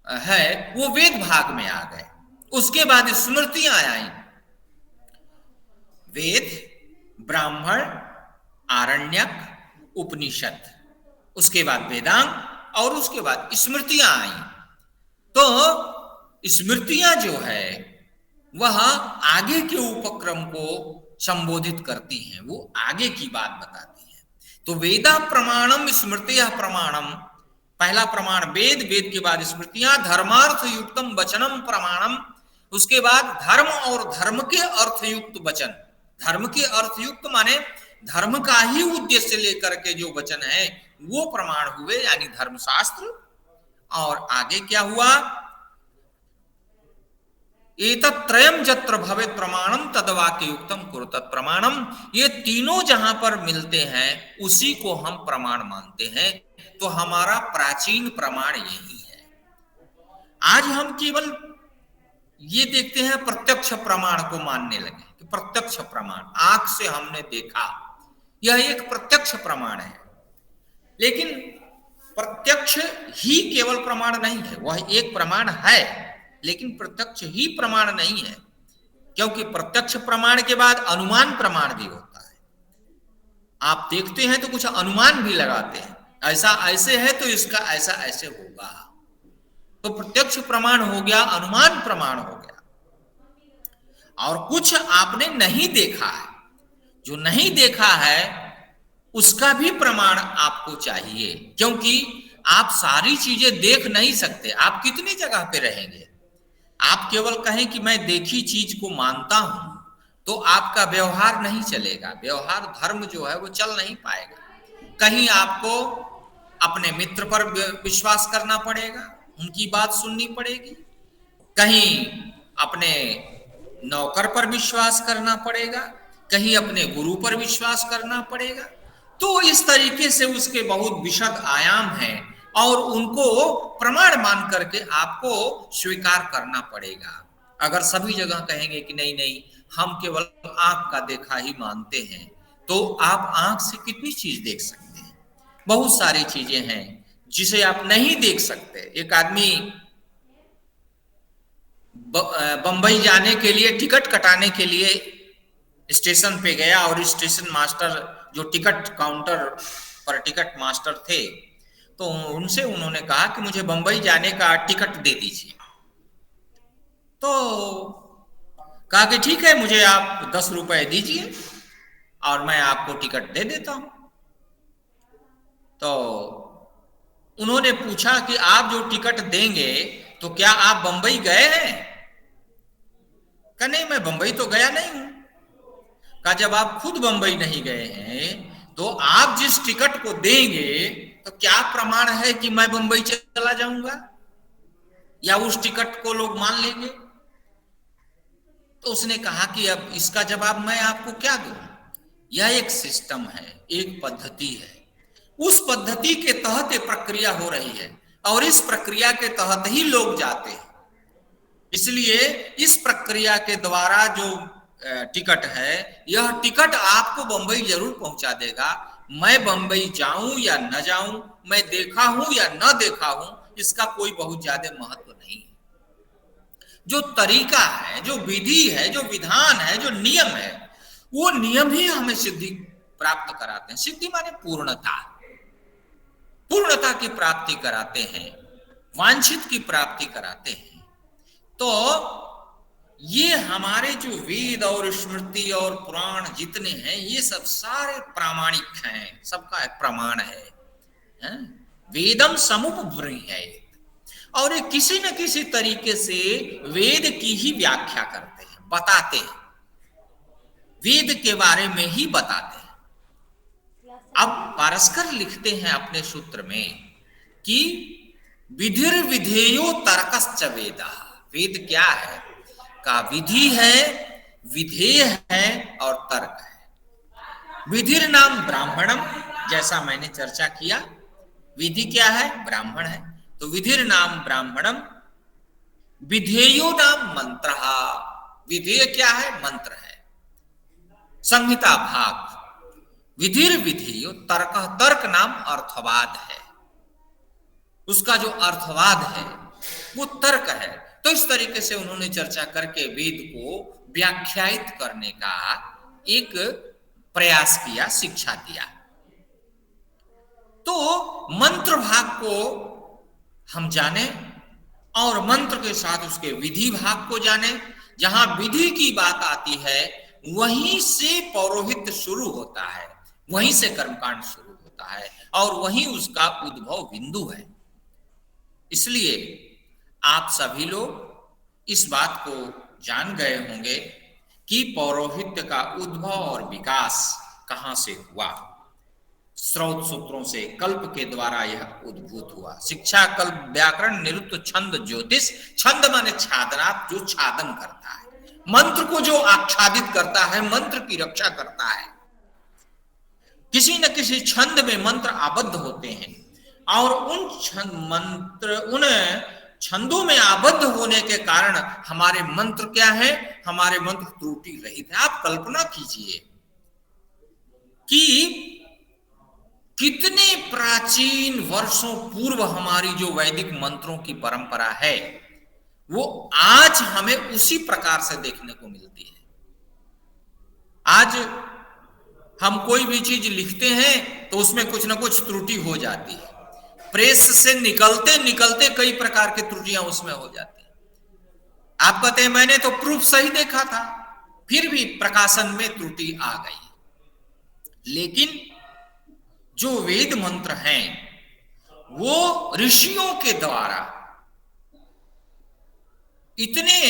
है वो वेद भाग में आ गए। उसके बाद स्मृतियां आई, वेद, ब्राह्मण, आरण्यक, उपनिषद, उसके बाद वेदांग, और उसके बाद स्मृतियां आई। तो स्मृतियां जो है वह आगे के उपक्रम को संबोधित करती हैं, वो आगे की बात बताती हैं। तो वेदा प्रमाणम स्मृतियः प्रमाणम, पहला प्रमाण वेद, वेद के बाद स्मृतियां, धर्मार्थ युक्तम वचनम प्रमाणम, उसके बाद धर्म और धर्म के अर्थयुक्त वचन। धर्म के अर्थयुक्त माने धर्म का ही उद्देश्य लेकर के जो वचन है वो प्रमाण हुए, यानी धर्मशास्त्र। और आगे क्या हुआ? एतत्त्रयम् यत्र भवेत् प्रमाणम तदवाक्य युक्तम कुरु तत्प्रमाणम। ये तीनों जहां पर मिलते हैं उसी को हम प्रमाण मानते हैं। तो हमारा प्राचीन प्रमाण यही है। आज हम केवल ये देखते हैं, प्रत्यक्ष प्रमाण को मानने लगे कि प्रत्यक्ष प्रमाण, आंख से हमने देखा, यह एक प्रत्यक्ष प्रमाण है। लेकिन प्रत्यक्ष ही केवल प्रमाण नहीं है, वह एक प्रमाण है, लेकिन प्रत्यक्ष ही प्रमाण नहीं है। क्योंकि प्रत्यक्ष प्रमाण के बाद अनुमान प्रमाण भी होता है। आप देखते हैं तो कुछ अनुमान भी लगाते हैं, ऐसा ऐसे है तो इसका ऐसा ऐसे होगा। तो प्रत्यक्ष प्रमाण हो गया, अनुमान प्रमाण हो गया। और कुछ आपने नहीं देखा है, जो नहीं देखा है उसका भी प्रमाण आपको चाहिए, क्योंकि आप सारी चीजें देख नहीं सकते। आप कितनी जगह पे रहेंगे? आप केवल कहें कि मैं देखी चीज को मानता हूं, तो आपका व्यवहार नहीं चलेगा। व्यवहार धर्म जो है वो चल नहीं पाएगा। कहीं आपको अपने मित्र पर विश्वास करना पड़ेगा, उनकी बात सुननी पड़ेगी, कहीं अपने नौकर पर विश्वास करना पड़ेगा, कहीं अपने गुरु पर विश्वास करना पड़ेगा। तो इस तरीके से उसके बहुत विशद आयाम हैं और उनको प्रमाण मान करके आपको स्वीकार करना पड़ेगा। अगर सभी जगह कहेंगे कि नहीं नहीं हम केवल आंख का देखा ही मानते हैं, तो आप आंख से कितनी चीज देख सकते हैं? बहुत सारी चीजें हैं जिसे आप नहीं देख सकते। एक आदमी बंबई जाने के लिए टिकट कटाने के लिए स्टेशन पे गया और स्टेशन मास्टर जो टिकट काउंटर पर टिकट मास्टर थे, तो उनसे उन्होंने कहा कि मुझे बंबई जाने का टिकट दे दीजिए। तो कहा कि ठीक है, मुझे आप 10 रुपए दीजिए और मैं आपको टिकट दे देता हूं। तो उन्होंने पूछा कि आप जो टिकट देंगे तो क्या आप बंबई गए हैं? कहा नहीं, मैं बंबई तो गया नहीं हूं। कहा जब आप खुद बंबई नहीं गए हैं तो आप जिस टिकट को देंगे तो क्या प्रमाण है कि मैं बंबई चला जाऊंगा या उस टिकट को लोग मान लेंगे? तो उसने कहा कि अब इसका जवाब मैं आपको क्या दूं? यह एक सिस्टम है, एक पद्धति है। उस पद्धति के तहत एक प्रक्रिया हो रही है और इस प्रक्रिया के तहत ही लोग जाते हैं। इसलिए इस प्रक्रिया के द्वारा जो टिकट है, यह टिकट आपको बंबई जरूर पहुंचा देगा। मैं बंबई जाऊं या न जाऊं, मैं देखा हूं या न देखा हूं, इसका कोई बहुत ज्यादा महत्व नहीं है। जो तरीका है, जो विधि है, जो विधान है, जो नियम है, वो नियम ही हमें सिद्धि प्राप्त कराते हैं। सिद्धि माने पूर्णता, पूर्णता की प्राप्ति कराते हैं, वांछित की प्राप्ति कराते हैं। तो ये हमारे जो वेद और स्मृति और पुराण जितने हैं, ये सब सारे प्रामाणिक हैं, सबका एक प्रमाण है। वेदम समुपब्रह्मयेत्, और ये किसी न किसी तरीके से वेद की ही व्याख्या करते हैं, बताते हैं, वेद के बारे में ही बताते हैं। अब पारस्कर लिखते हैं अपने सूत्र में कि विधिर विधेयो तर्कश्च वेदः। वेद क्या है? का विधि है, विधेय है और तर्क है। विधिर नाम ब्राह्मणम, जैसा मैंने चर्चा किया, विधि क्या है? ब्राह्मण है। तो विधिर नाम ब्राह्मणम, विधेयो नाम मंत्र। विधेय क्या है? मंत्र है, संहिता भाग। विधिर विधेयो तर्क, तर्क नाम अर्थवाद है। उसका जो अर्थवाद है वो तर्क है। तो इस तरीके से उन्होंने चर्चा करके वेद को व्याख्यायित करने का एक प्रयास किया, शिक्षा दिया। तो मंत्र भाग को हम जाने और मंत्र के साथ उसके विधि भाग को जाने। जहां विधि की बात आती है वहीं से पौरोहित्य शुरू होता है, वहीं से कर्मकांड शुरू होता है और वहीं उसका उद्भव बिंदु है। इसलिए आप सभी लोग इस बात को जान गए होंगे कि पौरोहित्य का उद्भव और विकास कहां से हुआ। स्रोत सूत्रों से कल्प के द्वारा यह उद्भूत हुआ। शिक्षा, कल्प, व्याकरण, निरुक्त, छंद, ज्योतिष। छंद माने छादना, जो छादन करता है, मंत्र को जो आच्छादित करता है, मंत्र की रक्षा करता है। किसी न किसी छंद में मंत्र आबद्ध होते हैं और उन छंदों में आबद्ध होने के कारण हमारे मंत्र क्या है? हमारे मंत्र त्रुटि रहित है। आप कल्पना कीजिए कि कितने प्राचीन वर्षों पूर्व हमारी जो वैदिक मंत्रों की परंपरा है वो आज हमें उसी प्रकार से देखने को मिलती है। आज हम कोई भी चीज लिखते हैं तो उसमें कुछ ना कुछ त्रुटि हो जाती है। प्रेस से निकलते निकलते कई प्रकार की त्रुटियां उसमें हो जाती हैं। आप कहते हैं मैंने तो प्रूफ सही देखा था, फिर भी प्रकाशन में त्रुटि आ गई। लेकिन जो वेद मंत्र हैं वो ऋषियों के द्वारा इतने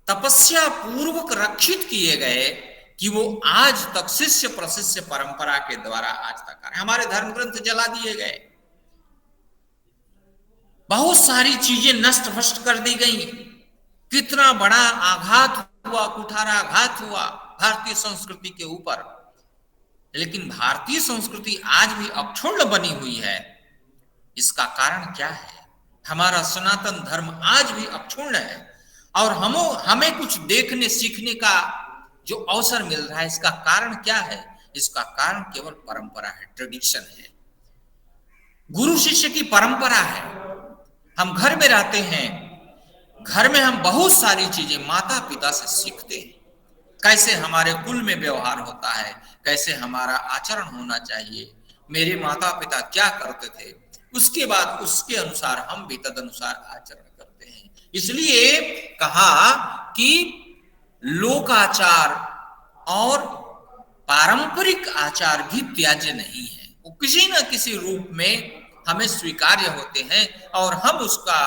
तपस्या पूर्वक रक्षित किए गए कि वो आज तक शिष्य प्रशिष्य परंपरा के द्वारा आज तक आ रहे। हमारे धर्म ग्रंथ जला दिए गए, बहुत सारी चीजें नष्ट भ्रष्ट कर दी गई। कितना बड़ा आघात हुआ, कुठाराघात हुआ भारतीय संस्कृति के ऊपर। लेकिन भारतीय संस्कृति आज भी अक्षुण्ण बनी हुई है। इसका कारण क्या है? हमारा सनातन धर्म आज भी अक्षुण्ण है और हमें कुछ देखने सीखने का जो अवसर मिल रहा है, इसका कारण क्या है? इसका कारण केवल परंपरा है, ट्रेडिशन है, गुरु शिष्य की परंपरा है। हम घर में रहते हैं, घर में हम बहुत सारी चीजें माता पिता से सीखते हैं, कैसे हमारे कुल में व्यवहार होता है, कैसे हमारा आचरण होना चाहिए, मेरे माता पिता क्या करते थे, उसके बाद उसके अनुसार हम भी तदनुसार आचरण करते हैं। इसलिए कहा कि लोकाचार और पारंपरिक आचार भी त्याज्य नहीं है, वो किसी न किसी रूप में हमें स्वीकार्य होते हैं और हम उसका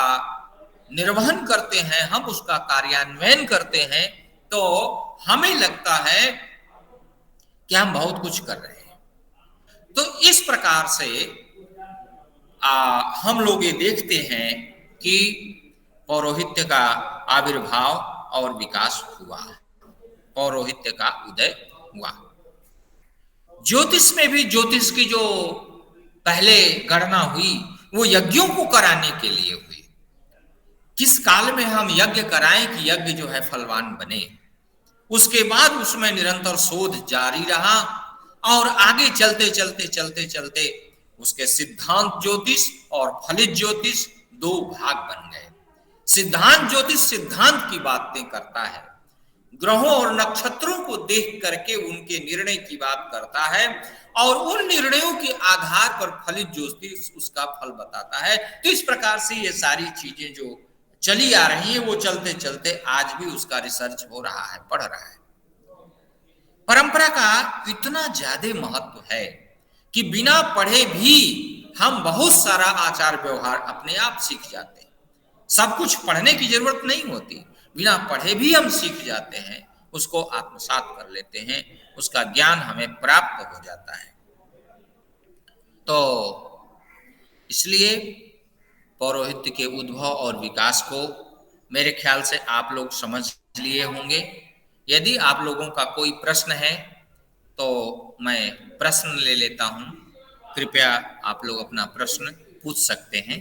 निर्वहन करते हैं, हम उसका कार्यान्वयन करते हैं, तो हमें लगता है कि हम बहुत कुछ कर रहे हैं। तो इस प्रकार से हम लोग ये देखते हैं कि पौरोहित्य का आविर्भाव और विकास हुआ, पौरोहित्य का उदय हुआ। ज्योतिष में भी ज्योतिष की जो पहले गणना हुई वो यज्ञों को कराने के लिए हुई। किस काल में हम यज्ञ कराएं कि यज्ञ जो है फलवान बने। उसके बाद उसमें निरंतर शोध जारी रहा और आगे चलते चलते चलते चलते उसके सिद्धांत ज्योतिष और फलित ज्योतिष दो भाग बन गए। सिद्धांत ज्योतिष सिद्धांत की बातें करता है, ग्रहों और नक्षत्रों को देख करके उनके निर्णय की बात करता है और उन निर्णयों के आधार पर फलित ज्योतिष उसका फल बताता है। तो इस प्रकार से ये सारी चीजें जो चली आ रही है वो चलते चलते आज भी उसका रिसर्च हो रहा है, पढ़ रहा है। परंपरा का इतना ज्यादा महत्व है कि बिना पढ़े भी हम बहुत सारा आचार व्यवहार अपने आप सीख जाते हैं। सब कुछ पढ़ने की जरूरत नहीं होती, बिना पढ़े भी हम सीख जाते हैं, उसको आत्मसात कर लेते हैं, उसका ज्ञान हमें प्राप्त हो जाता है। तो इसलिए पौरोहित्य के उद्भव और विकास को मेरे ख्याल से आप लोग समझ लिए होंगे। यदि आप लोगों का कोई प्रश्न है तो मैं प्रश्न ले लेता हूं। कृपया आप लोग अपना प्रश्न पूछ सकते हैं।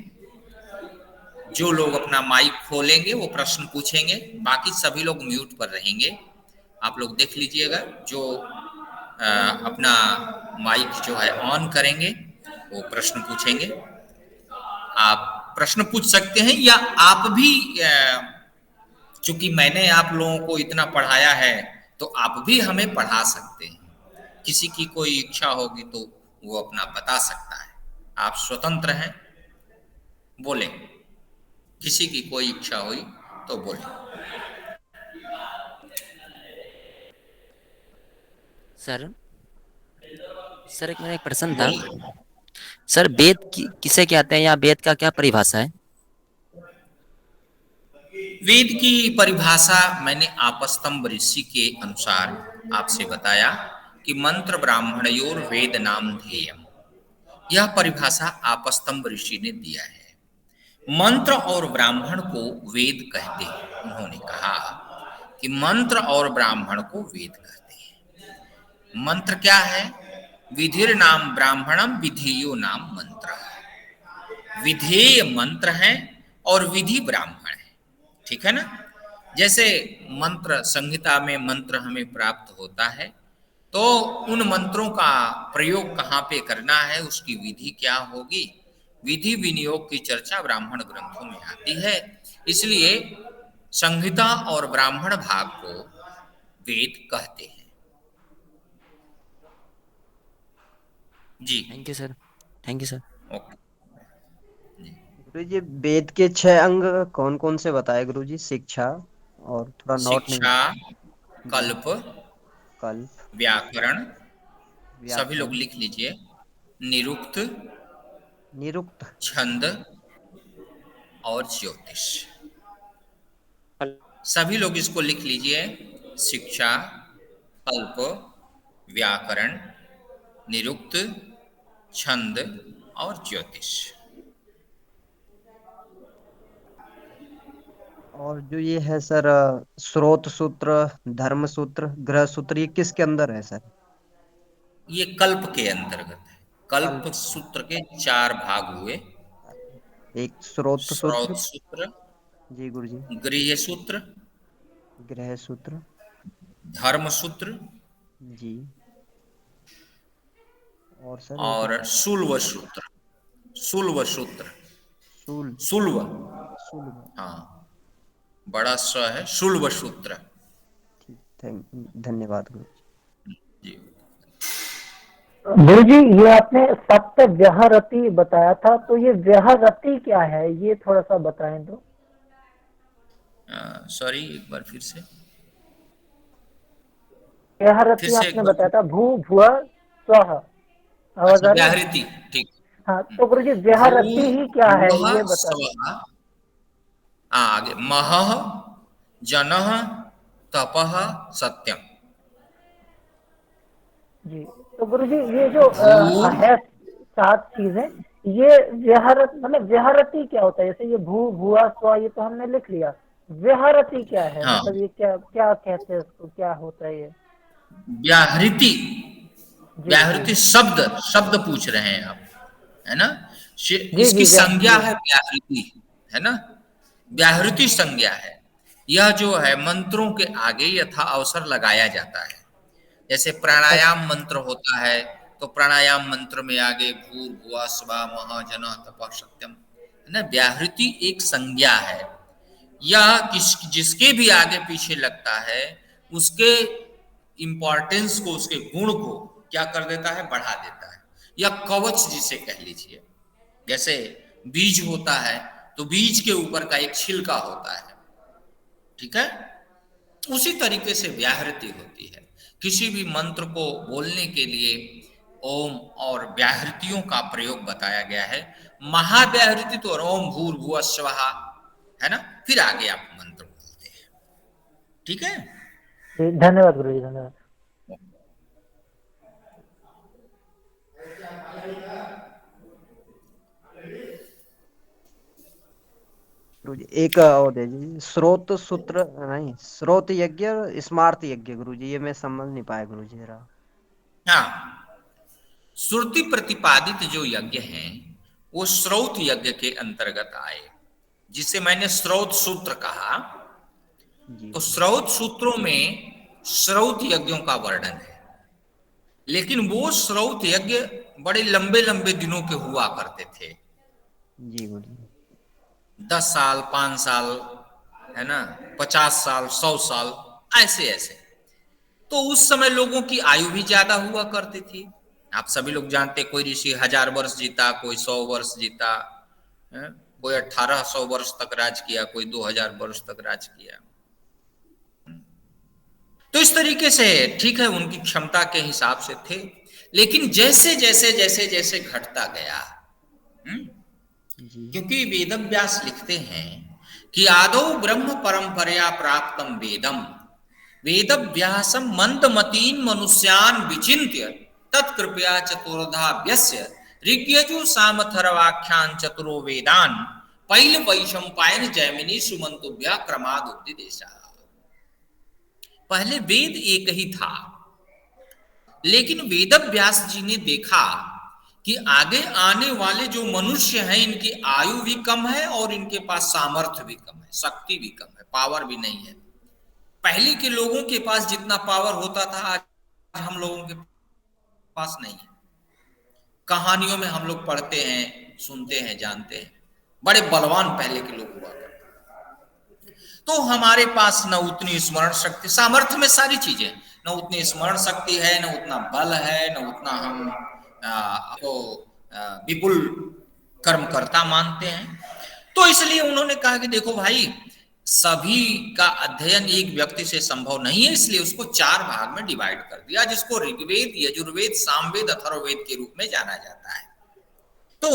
जो लोग अपना माइक खोलेंगे वो प्रश्न पूछेंगे, बाकी सभी लोग म्यूट पर रहेंगे। आप लोग देख लीजिएगा, जो अपना माइक जो है ऑन करेंगे वो प्रश्न पूछेंगे। आप प्रश्न पूछ सकते हैं या आप भी, चूंकि मैंने आप लोगों को इतना पढ़ाया है तो आप भी हमें पढ़ा सकते हैं। किसी की कोई इच्छा होगी तो वो अपना बता सकता है, आप स्वतंत्र हैं, बोले। किसी की कोई इच्छा हुई तो बोले। सर एक मेरा एक प्रश्न था सर, वेद किसे कहते हैं या वेद का क्या परिभाषा है? वेद की परिभाषा मैंने आपस्तंभ ऋषि के अनुसार आपसे बताया कि मंत्र ब्राह्मणयोर वेद नाम ध्येयम। यह परिभाषा आपस्तंभ ऋषि ने दिया है। मंत्र और ब्राह्मण को वेद कहते हैं। उन्होंने कहा कि मंत्र और ब्राह्मण को वेद कहते हैं। मंत्र क्या है? विधिर नाम ब्राह्मणम विधेयो नाम मंत्र। विधेय मंत्र है और विधि ब्राह्मण है, ठीक है ना। जैसे मंत्र संहिता में मंत्र हमें प्राप्त होता है तो उन मंत्रों का प्रयोग कहाँ पे करना है, उसकी विधि क्या होगी, विधि विनियोग की चर्चा ब्राह्मण ग्रंथों में आती है। इसलिए संहिता और ब्राह्मण भाग को वेद कहते हैं। जी thank you sir, thank you sir. Okay. गुरुजी वेद के 6 अंग कौन कौन से बताए गुरुजी? शिक्षा और थोड़ा नोट नहीं। शिक्षा, कल्प, कल्प, व्याकरण, सभी लोग लिख लीजिए, निरुक्त, निरुक्त, छंद और ज्योतिष। सभी लोग इसको लिख लीजिए। शिक्षा, कल्प, व्याकरण, निरुक्त, छंद और ज्योतिष। और जो ये है सर स्रोत सूत्र, धर्म सूत्र, ग्रह सूत्र, ये किसके अंदर है सर? ये कल्प के अंतर्गत है। कल्प। कल्प सूत्र के 4 भाग हुए। एक स्रोत स्रोत सूत्र। सूत्र, जी गुरु जी। गृह सूत्र, ग्रह सूत्र। धर्म सूत्र जी। और सर एक और शुल्व सूत्र। शुल्व सूत्र, शूल। शुल्व, शूल। हाँ, बड़ा स है, शुल्व सूत्र। ठीक, धन्यवाद गुरु जी। जी। गुरु जी, ये आपने सप्त व्याहरति बताया था, तो ये व्याहरति क्या है, ये थोड़ा सा बताएं तो। सॉरी, एक बार फिर से। व्याहरति आपने बताया था, भू भुआ स्वः, आवाज अच्छा, आ रही है? व्याहृति, ठीक। हाँ, तो गुरु जी व्याहरति ही क्या है, ये बता दें। स्वः, आगे महः, जनः, तपः, सत्यम। जी, तो गुरु जी ये जो भू, है 7 चीजें, ये व्याहरत मतलब व्याहरति क्या होता है? जैसे ये भू भुआ स्व, ये तो हमने लिख लिया, व्याहरति क्या है? हाँ, मतलब ये क्या क्या कहते हैं इसको, क्या होता है ये? व्याहृति। जी व्याहृति जी शब्द, शब्द पूछ रहे हैं आप, है ना? जी इसकी जी संज्ञा जी है व्याहृति, है ना? व्याहृति संज्ञा है। यह जो है मंत्रों के आगे यथा अवसर लगाया जाता है। जैसे प्राणायाम मंत्र होता है, तो प्राणायाम मंत्र में आगे भूर भुवा स्वः महा जनः तपः सत्यम, है ना? व्याहृति एक संज्ञा है। यह जिसके भी आगे पीछे लगता है, उसके इंपॉर्टेंस को, उसके गुण को क्या कर देता है? बढ़ा देता है। या कवच जिसे कह लीजिए। जैसे बीज होता है, तो बीज के ऊपर का एक छिलका होता है, ठीक है? उसी तरीके से व्याहृति होती है। किसी भी मंत्र को बोलने के लिए ओम और व्याहृतियों का प्रयोग बताया गया है। महाव्याहृति तो ओम भूर्भुवः स्वः, है ना? फिर आगे आप मंत्र बोलते हैं, ठीक है? जी, धन्यवाद गुरु जी, धन्यवाद। गुरु जी एक और दे दीजिए, स्रोत सूत्र नहीं, स्रोत यज्ञ और स्मार्त यज्ञ। गुरु जी ये मैं समझ नहीं पाया गुरु जी जरा। हाँ, श्रुति प्रतिपादित जो यज्ञ हैं, वो श्रौत यज्ञ के अंतर्गत आए, जिसे मैंने श्रौत सूत्र कहा। जी तो श्रौत सूत्रों में श्रौत यज्ञों का वर्णन है, लेकिन वो श्रौत यज्ञ बड़े लंबे लंबे दिनों के हुआ करते थे। जी गुरु जी। 10 साल, 5 साल, है ना, 50 साल, 100 साल, ऐसे ऐसे। तो उस समय लोगों की आयु भी ज्यादा हुआ करती थी। आप सभी लोग जानते, कोई ऋषि 1000 वर्ष जीता, कोई 100 वर्ष जीता, है? कोई 1800 वर्ष तक राज किया, कोई 2000 वर्ष तक राज किया। तो इस तरीके से ठीक है, उनकी क्षमता के हिसाब से थे। लेकिन जैसे जैसे जैसे जैसे घटता गया, जी क्योंकि वेदव्यास लिखते हैं कि आदौ ब्रह्म परंपरया प्राप्तम वेदम वेदव्यासम मंदमतीन मनुष्यान विचिन्त्य तत्कृपया चतुर्धाभ्यस्य ऋग्यजु सामथर्वाख्यान चतुरो वेदान पैल वैशंपायन जैमिनी सुमंतुभ्या क्रमाद उपदेशा। पहले वेद एक ही था, लेकिन वेदव्यास जी ने देखा कि आगे आने वाले जो मनुष्य हैं, इनकी आयु भी कम है और इनके पास सामर्थ्य भी कम है, शक्ति भी कम है, पावर भी नहीं है। पहले के लोगों के पास जितना पावर होता था, आज हम लोगों के पास नहीं है। कहानियों में हम लोग पढ़ते हैं, सुनते हैं, जानते हैं, बड़े बलवान पहले के लोग हुआ करते। तो हमारे पास न उतनी स्मरण शक्ति, सामर्थ्य में सारी चीजें, न उतनी स्मरण शक्ति है, न उतना बल है, न उतना हम को विपुल कर्मकर्ता मानते हैं। तो इसलिए उन्होंने कहा कि देखो भाई, सभी का अध्ययन एक व्यक्ति से संभव नहीं है, इसलिए उसको 4 भाग में डिवाइड कर दिया, जिसको ऋग्वेद, यजुर्वेद, सामवेद, अथर्ववेद के रूप में जाना जाता है। तो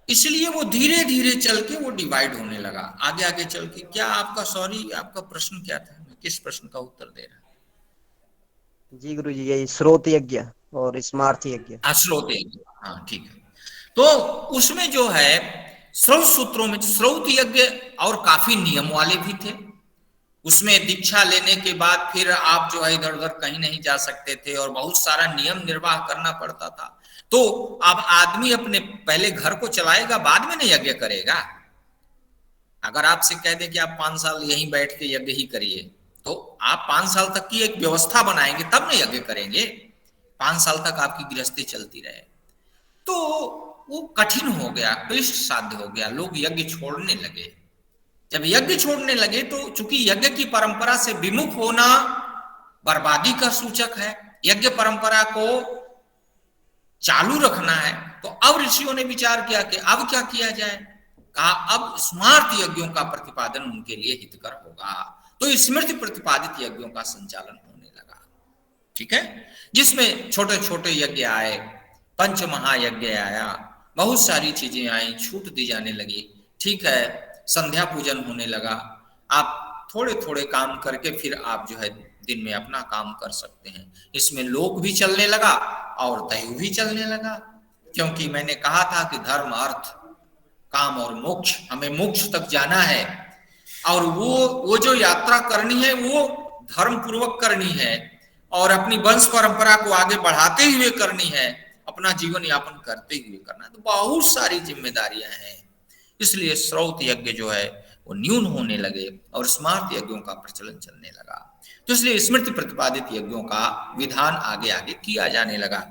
इसलिए वो धीरे धीरे चल के वो डिवाइड होने लगा आगे आगे चल के। क्या आपका, सॉरी, आपका प्रश्न क्या था? मैं किस प्रश्न का उत्तर दे रहा? जी गुरुजी, यही स्रोत यज्ञ और स्मार्थ यज्ञ। स्रोत यज्ञ, हाँ ठीक है। तो उसमें जो है स्रौत सूत्रों में स्रौत यज्ञ और काफी नियम वाले भी थे। उसमें दीक्षा लेने के बाद फिर आप जो है इधर उधर कहीं नहीं जा सकते थे और बहुत सारा नियम निर्वाह करना पड़ता था। तो अब आदमी अपने पहले घर को चलाएगा, बाद में नहीं यज्ञ करेगा। अगर आपसे कह दें कि आप 5 साल यहीं बैठ के यज्ञ ही करिए, तो आप 5 साल तक की एक व्यवस्था बनाएंगे तब न यज्ञ करेंगे। 5 साल तक आपकी गृहस्थी चलती रहे तो वो कठिन हो गया, क्लिष्ट साध्य हो गया, लोग यज्ञ छोड़ने लगे। जब यज्ञ छोड़ने लगे तो चूंकि यज्ञ की परंपरा से विमुख होना बर्बादी का सूचक है, यज्ञ परंपरा को चालू रखना है, तो अब ऋषियों ने विचार किया कि अब क्या किया जाए। कहा अब स्मार्त यज्ञों का प्रतिपादन उनके लिए हितकर होगा, तो स्मृति प्रतिपादित यज्ञों का संचालन होने लगा। ठीक है, जिसमें छोटे छोटे यज्ञ आए, पंच महायज्ञ आया, बहुत सारी चीजें आई, छूट दी जाने लगी। ठीक है, संध्या पूजन होने लगा, आप थोड़े थोड़े काम करके फिर आप जो है दिन में अपना काम कर सकते हैं। इसमें लोक भी चलने लगा और दैव भी चलने लगा, क्योंकि मैंने कहा था कि धर्म, अर्थ, काम और मोक्ष, हमें मोक्ष तक जाना है और वो जो यात्रा करनी है वो धर्म पूर्वक करनी है और अपनी वंश परंपरा को आगे बढ़ाते हुए करनी है, अपना जीवन यापन करते हुए करना है। तो बहुत सारी जिम्मेदारियां हैं, इसलिए स्रौत यज्ञ जो है वो न्यून होने लगे और स्मार्त यज्ञों का प्रचलन चलने लगा। तो इसलिए स्मृति प्रतिपादित यज्ञों का विधान आगे आगे किया जाने लगा,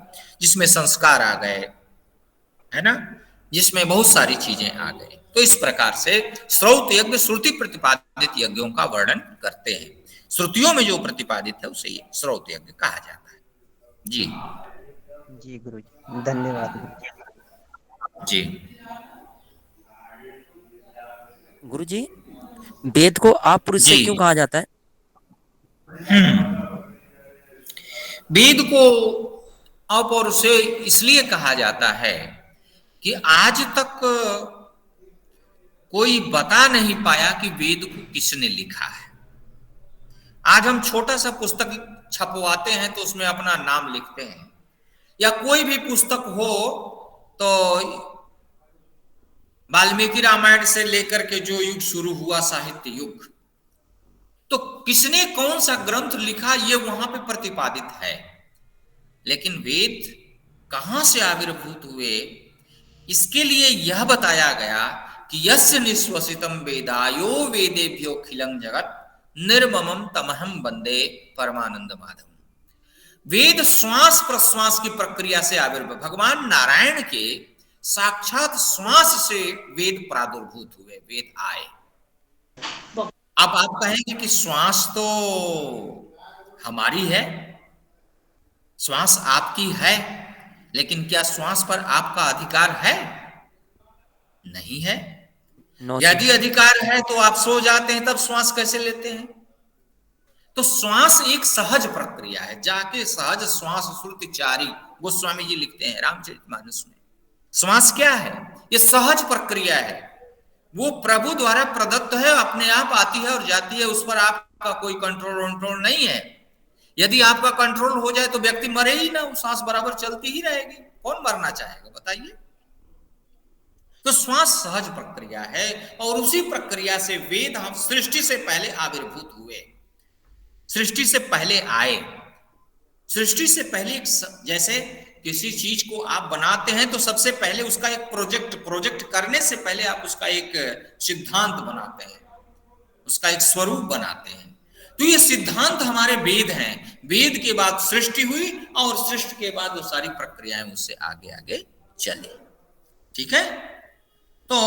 जिसमें संस्कार आ गए, है ना, जिसमें बहुत सारी चीजें आ गई। तो इस प्रकार से स्रौत यज्ञ श्रुति प्रतिपादित यज्ञों का वर्णन करते हैं। श्रुतियों में जो प्रतिपादित है उसे स्रौत यज्ञ कहा जाता है। जी जी गुरुजी, धन्यवाद जी। गुरुजी, वेद को आप पुरुष से क्यों कहा जाता है? वेद को अपौरुष से इसलिए कहा जाता है कि आज तक कोई बता नहीं पाया कि वेद को किसने लिखा है। आज हम छोटा सा पुस्तक छपवाते हैं तो उसमें अपना नाम लिखते हैं, या कोई भी पुस्तक हो तो वाल्मीकि रामायण से लेकर के जो युग शुरू हुआ, साहित्य युग, तो किसने कौन सा ग्रंथ लिखा ये वहां पे प्रतिपादित है। लेकिन वेद कहां से आविर्भूत हुए, इसके लिए यह बताया गया कि यस्य निश्वसितम वेदायो वेदेभ्यो खिलं जगत निर्ममम तमहम वंदे परमानंद माधव। वेद श्वास प्रश्वास की प्रक्रिया से आविर्भूत, भगवान नारायण के साक्षात श्वास से वेद प्रादुर्भूत हुए, वेद आए। अब आप कहेंगे कि श्वास तो हमारी है, श्वास आपकी है, लेकिन क्या श्वास पर आपका अधिकार है? नहीं है। यदि अधिकार है तो आप सो जाते हैं, तब श्वास कैसे लेते हैं? तो श्वास एक सहज प्रक्रिया है, जाके सहज श्वास श्रुति चारी, गोस्वामी जी लिखते हैं रामचरितमानस में। श्वास क्या है? ये सहज प्रक्रिया है, वो प्रभु द्वारा प्रदत्त है, अपने आप आती है और जाती है, उस पर आपका कोई कंट्रोल नहीं है। यदि आपका कंट्रोल हो जाए तो व्यक्ति मरे ही ना, श्वास बराबर चलती ही रहेगी, कौन मरना चाहेगा बताइए। तो श्वास सहज प्रक्रिया है और उसी प्रक्रिया से वेद हम सृष्टि से पहले आविर्भूत हुए, सृष्टि से पहले आए। सृष्टि से पहले जैसे किसी चीज को आप बनाते हैं तो सबसे पहले उसका एक प्रोजेक्ट करने से पहले आप उसका एक सिद्धांत बनाते हैं, उसका एक स्वरूप बनाते हैं। तो ये सिद्धांत हमारे वेद हैं। वेद के बाद सृष्टि हुई और सृष्टि के बाद वो सारी प्रक्रियाएं उससे आगे आगे चली। ठीक है, तो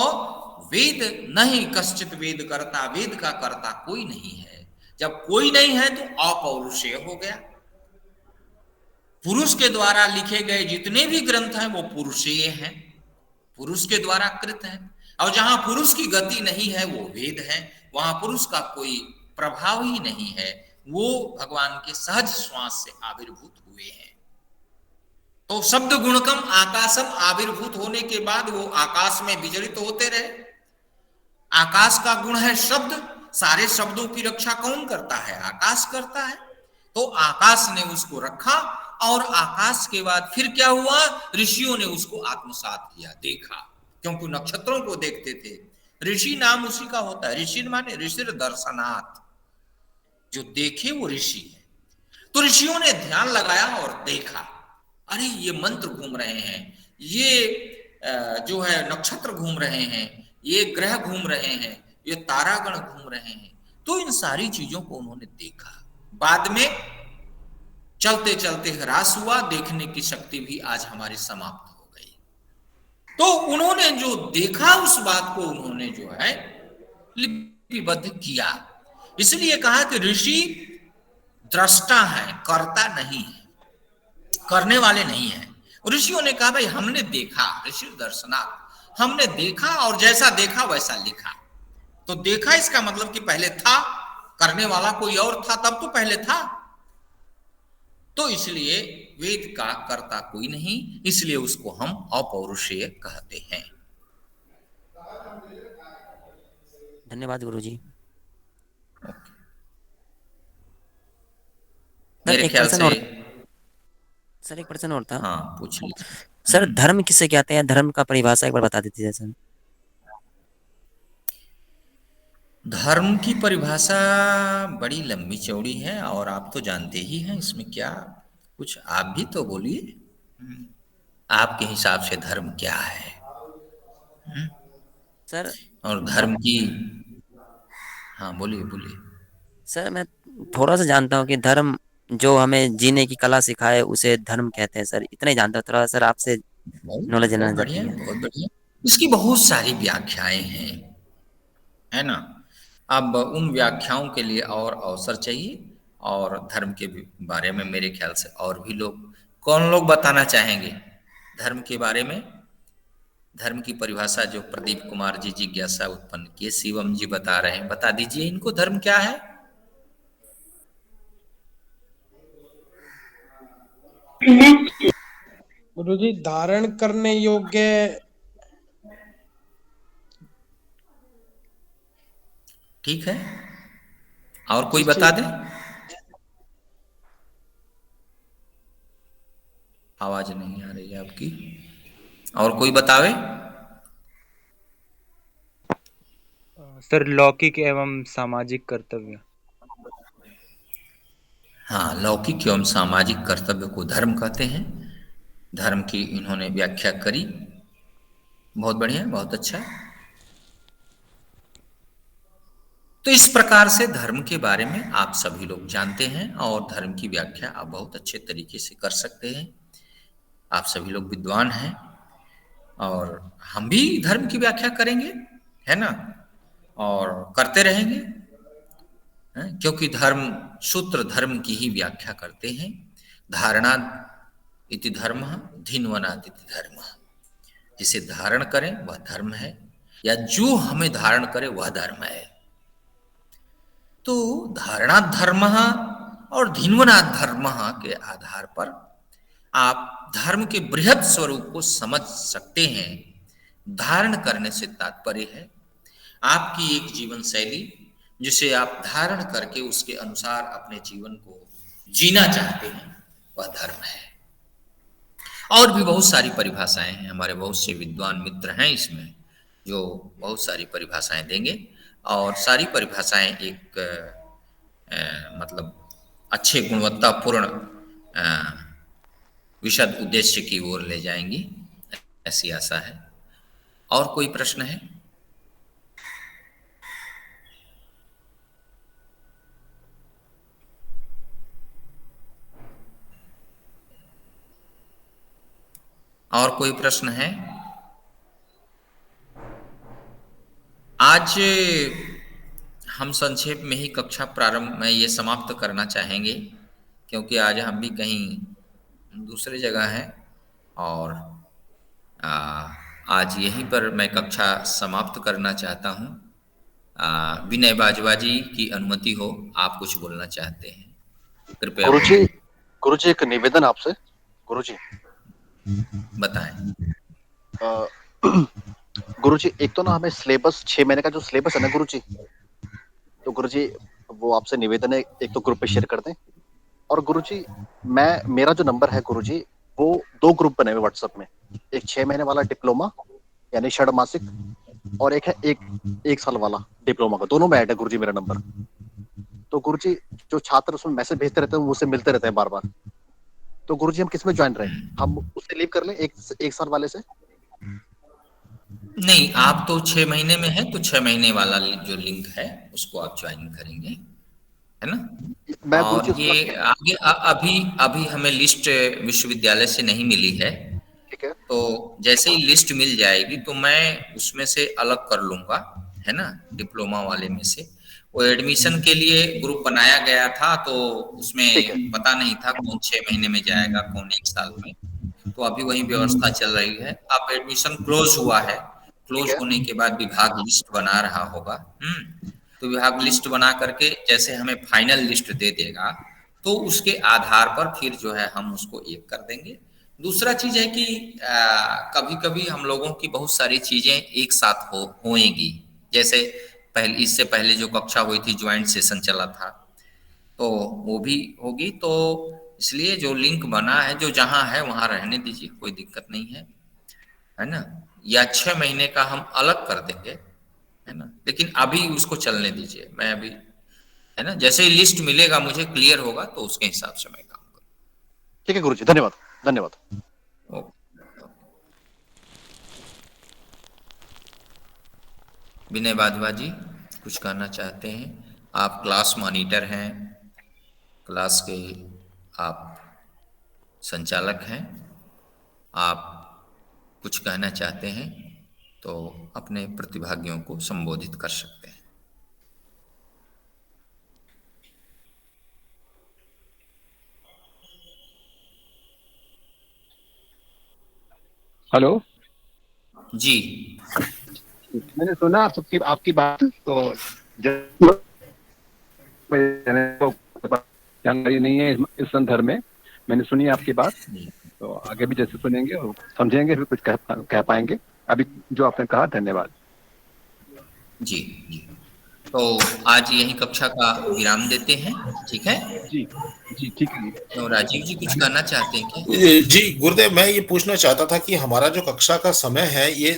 वेद नहीं कश्चित वेद करता, वेद का कर्ता कोई नहीं है। जब कोई नहीं है तो अपौरुषेय हो गया। पुरुष के द्वारा लिखे गए जितने भी ग्रंथ हैं वो पुरुषेय हैं, पुरुष के द्वारा कृत हैं। और जहां पुरुष की गति नहीं है वो वेद है, वहां पुरुष का कोई प्रभाव ही नहीं है, वो भगवान के सहज श्वास से आविर्भूत हुए हैं। तो शब्द गुणकम आकाशम आविर्भूत होने के बाद वो आकाश में विचरित होते रहे। आकाश का गुण है शब्द, सारे शब्दों की रक्षा कौन करता है? आकाश करता है। तो आकाश ने उसको रखा और आकाश के बाद फिर क्या हुआ? ऋषियों ने उसको आत्मसात किया, देखा, क्योंकि नक्षत्रों को देखते थे। ऋषि नाम उसी का होता है, ऋषि माने ऋषिर दर्शनात्, जो देखे वो ऋषि है। तो ऋषियों ने ध्यान लगाया और देखा, अरे ये मंत्र घूम रहे हैं, ये जो है नक्षत्र घूम रहे हैं, ये ग्रह घूम रहे हैं, ये तारागण घूम रहे हैं। तो इन सारी चीजों को उन्होंने देखा। बाद में चलते चलते ह्रास हुआ, देखने की शक्ति भी आज हमारी समाप्त हो गई। तो उन्होंने जो देखा उस बात को उन्होंने जो है लिपिबद्ध किया। इसलिए कहा कि ऋषि दृष्टा है, कर्ता नहीं है, करने वाले नहीं है। ऋषियों ने कहा भाई हमने देखा, ऋषि दर्शनात्, हमने देखा और जैसा देखा वैसा लिखा। तो देखा इसका मतलब कि पहले था, करने वाला कोई और था तब तो पहले था। तो इसलिए वेद का कर्ता कोई नहीं, इसलिए उसको हम अपौरुषेय कहते हैं। धन्यवाद गुरुजी। मेरे ख्याल से सर एक प्रश्न और था। हाँ पूछ लीजिए। सर धर्म किसे कहते हैं? धर्म का परिभाषा एक बार बता दीजिए सर। धर्म की परिभाषा बड़ी लंबी चौड़ी है और आप तो जानते ही हैं, इसमें क्या कुछ आप भी तो बोलिए, आपके हिसाब से धर्म क्या है? सर और धर्म की, हाँ बोलिए बोलिए। सर मैं थोड़ा सा जानता हूँ कि धर्म जो हमें जीने की कला सिखाए उसे धर्म कहते हैं सर, इतना ही जानता हूँ। थोड़ा सर आपसे नॉलेज लेना चाहती बढ़िया, है। बहुत बढ़िया। इसकी बहुत सारी व्याख्याएं हैं, है ना। अब उन व्याख्याओं के लिए और अवसर चाहिए, और धर्म के बारे में मेरे ख्याल से और भी लोग, कौन लोग बताना चाहेंगे धर्म के बारे में? धर्म की परिभाषा जो प्रदीप कुमार जी जिज्ञासा उत्पन्न किए, शिवम जी बता रहे हैं, बता दीजिए इनको धर्म क्या है। गुरुजी धारण करने योग्य। ठीक है, और कोई बता दे? आवाज नहीं आ रही है आपकी, और कोई बतावे? सर लौकिक एवं सामाजिक कर्तव्य। हाँ, लौकिक एवं सामाजिक कर्तव्य को धर्म कहते हैं। धर्म की इन्होंने व्याख्या करी, बहुत बढ़िया, बहुत अच्छा। तो इस प्रकार से धर्म के बारे में आप सभी लोग जानते हैं, और धर्म की व्याख्या आप बहुत अच्छे तरीके से कर सकते हैं। आप सभी लोग विद्वान हैं, और हम भी धर्म की व्याख्या करेंगे, है ना, और करते रहेंगे, क्योंकि धर्म सूत्र धर्म की ही व्याख्या करते हैं। धारणा इति धर्म, धिन्वनात् इति धर्म। जिसे धारण करें वह धर्म है, या जो हमें धारण करे वह धर्म है। तो धारणा धर्म और धिन्वनात् धर्म के आधार पर आप धर्म के बृहद स्वरूप को समझ सकते हैं। धारण करने से तात्पर्य है आपकी एक जीवन शैली, जिसे आप धारण करके उसके अनुसार अपने जीवन को जीना चाहते हैं, वह धर्म है। और भी बहुत सारी परिभाषाएं हैं, हमारे बहुत से विद्वान मित्र हैं इसमें जो बहुत सारी परिभाषाएं देंगे, और सारी परिभाषाएं एक मतलब अच्छे गुणवत्तापूर्ण विशद उद्देश्य की ओर ले जाएंगी, ऐसी आशा है। और कोई प्रश्न है? और कोई प्रश्न है? आज हम संक्षेप में ही कक्षा प्रारंभ में ये समाप्त करना चाहेंगे, क्योंकि आज हम भी कहीं दूसरे जगह हैं, और आज यहीं पर मैं कक्षा समाप्त करना चाहता हूँ। विनय बाजवा जी की अनुमति हो, आप कुछ बोलना चाहते हैं, कृपया। गुरुजी एक निवेदन आपसे। गुरुजी बताएं। अ, गुरुजी एक तो ना हमें सिलेबस 6 महीने का जो सिलेबस है ना गुरुजी, तो गुरुजी वो आपसे निवेदन है एक तो ग्रुप पे शेयर कर दें। और गुरुजी मेरा जो नंबर है गुरुजी, वो 2 ग्रुप बने हुए व्हाट्सएप में। एक 6 महीने वाला डिप्लोमा यानी षडमासिक, और एक है एक साल वाला डिप्लोमा का, दोनों में ऐड है गुरुजी मेरा नंबर। तो गुरुजी जो छात्र उसमें मैसेज भेजते रहते हैं मुझसे मिलते रहते हैं बार बार, तो गुरुजी हम किस में ज्वाइन रहें? हम उससे लीव कर लें एक साल वाले से? नहीं, आप तो 6 महीने में है, तो 6 महीने वाला जो लिंक है उसको आप ज्वाइन करेंगे, है ना? मैं और गुरुजी ये आगे अभी हमें लिस्ट विश्वविद्यालय से नहीं मिली है, ठीक है, तो जैसे ही लिस्ट मिल जाएगी तो मैं उसमें से अलग कर लूंगा, है ना, डिप्लोमा वाले में से। वो एडमिशन के लिए ग्रुप बनाया गया था, तो उसमें ठीक है। पता नहीं था कौन 6 महीने में जाएगा, कौन 1 साल में, तो अभी वही व्यवस्था चल रही है। अब एडमिशन क्लोज हुआ है, ठीक क्लोज है, होने के बाद विभाग लिस्ट बना रहा होगा। तो विभाग लिस्ट बना करके जैसे हमें फाइनल लिस्ट दे देगा, तो उसके आधार पर फिर जो है हम उसको एक कर देंगे। दूसरा चीज है कि कभी कभी हम लोगों की बहुत सारी चीजें एक साथ होएंगी। जैसे इससे पहले जो कक्षा हुई थी, ज्वाइंट सेशन चला था, तो वो भी होगी। तो इसलिए जो लिंक बना है, जो जहां है वहां रहने दीजिए, कोई दिक्कत नहीं है ना। या 6 महीने का हम अलग कर देंगे, है ना, लेकिन अभी उसको चलने दीजिए। मैं अभी, है ना, जैसे ही लिस्ट मिलेगा मुझे, क्लियर होगा, तो उसके हिसाब से मैं काम ठीक है गुरुजी, धन्यवाद धन्यवाद। करूँ। विनय बाजवा जी कुछ कहना चाहते हैं? आप क्लास मॉनिटर हैं, क्लास के आप संचालक हैं, आप कुछ कहना चाहते हैं तो अपने प्रतिभागियों को संबोधित कर सकते हैं। हेलो जी, मैंने सुना आपकी बात, तो जानकारी नहीं है इस संदर्भ में। मैंने सुनी आपकी बात, तो आगे भी जैसे सुनेंगे और समझेंगे फिर कुछ कह पाएंगे। अभी जो आपने कहा, धन्यवाद। जी जी, तो आज यही कक्षा का विराम देते हैं, ठीक है? जी जी, ठीक है। तो राजीव जी कुछ कहना चाहते हैं क्या? जी गुरुदेव, मैं ये पूछना चाहता था कि हमारा जो कक्षा का समय है ये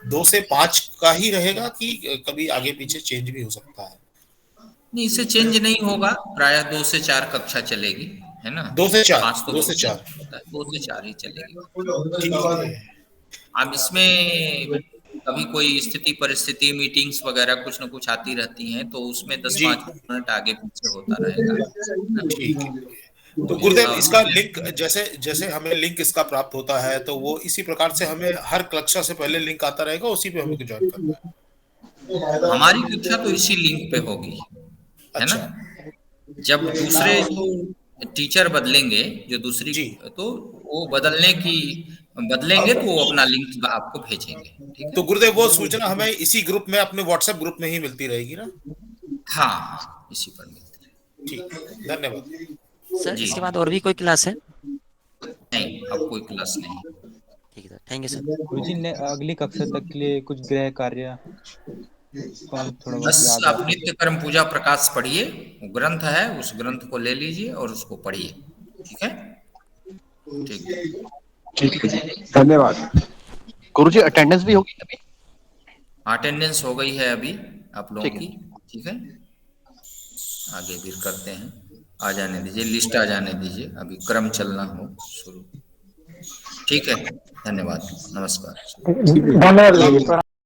2 से 5 का ही रहेगा कि कभी आगे पीछे चेंज भी हो सकता है? नहीं, इससे चेंज नहीं होगा, प्रायः 2 से 4 कक्षा चलेगी, है ना। 2 से 4 5 तो 2 से 4 2 से 4 ही चलेगी। ठीक है। अब इसमें कभी कोई स्थिति परिस्थिति मीटिंग्स वगैरह कुछ न कुछ आती रहती हैं, तो उसमें 10-5 मिनट आगे पीछे होता रहेगा। ठीक है। तो गुरुदेव, इसका लिंक जैसे जैसे हमें लिंक इसका प्राप्त होता है, तो वो इसी प्रकार से हमें हर कक्षा से पहले लिंक आता रहेगा, उसी पे हमें ज्वाइन करना है? हमारी कक्षा तो इसी लिंक पे होगी, है ना। जब दूसरे जो टीचर बदलेंगे, जो दूसरी, तो वो बदलेंगे तो वो अपना लिंक आपको भेजेंगे, ठीक है? तो गुरुदेव, वो सूचना हमें इसी ग्रुप में, अपने व्हाट्सएप ग्रुप में ही मिलती रहेगी ना? हाँ, इसी पर मिलती रहेगी। ठीक, धन्यवाद सर। इसके बाद और भी कोई क्लास है? नहीं, अब कोई क्लास नहीं। ठीक है सर, थैंक यू सर। गुरुजी ने अगली कक्षा तक के लिए कुछ गृह कार्य थोड़ा बहुत बस याद आप नित्य कर्म पूजा प्रकाश पढ़िए, वो ग्रंथ है, उस ग्रंथ को ले लीजिए और उसको पढ़िए, ठीक है? ठीक है, धन्यवाद। गुरुजी अटेंडेंस भी होगी अभी? अटेंडेंस हो गई है अभी आप लोगों की, ठीक है? आगे भी करते हैं, आ जाने दीजिए, लिस्ट आ जाने दीजिए, अभी क्रम चलना हो शुरू। ठीक है, धन्यवाद, नमस्कार। धन्यवाद।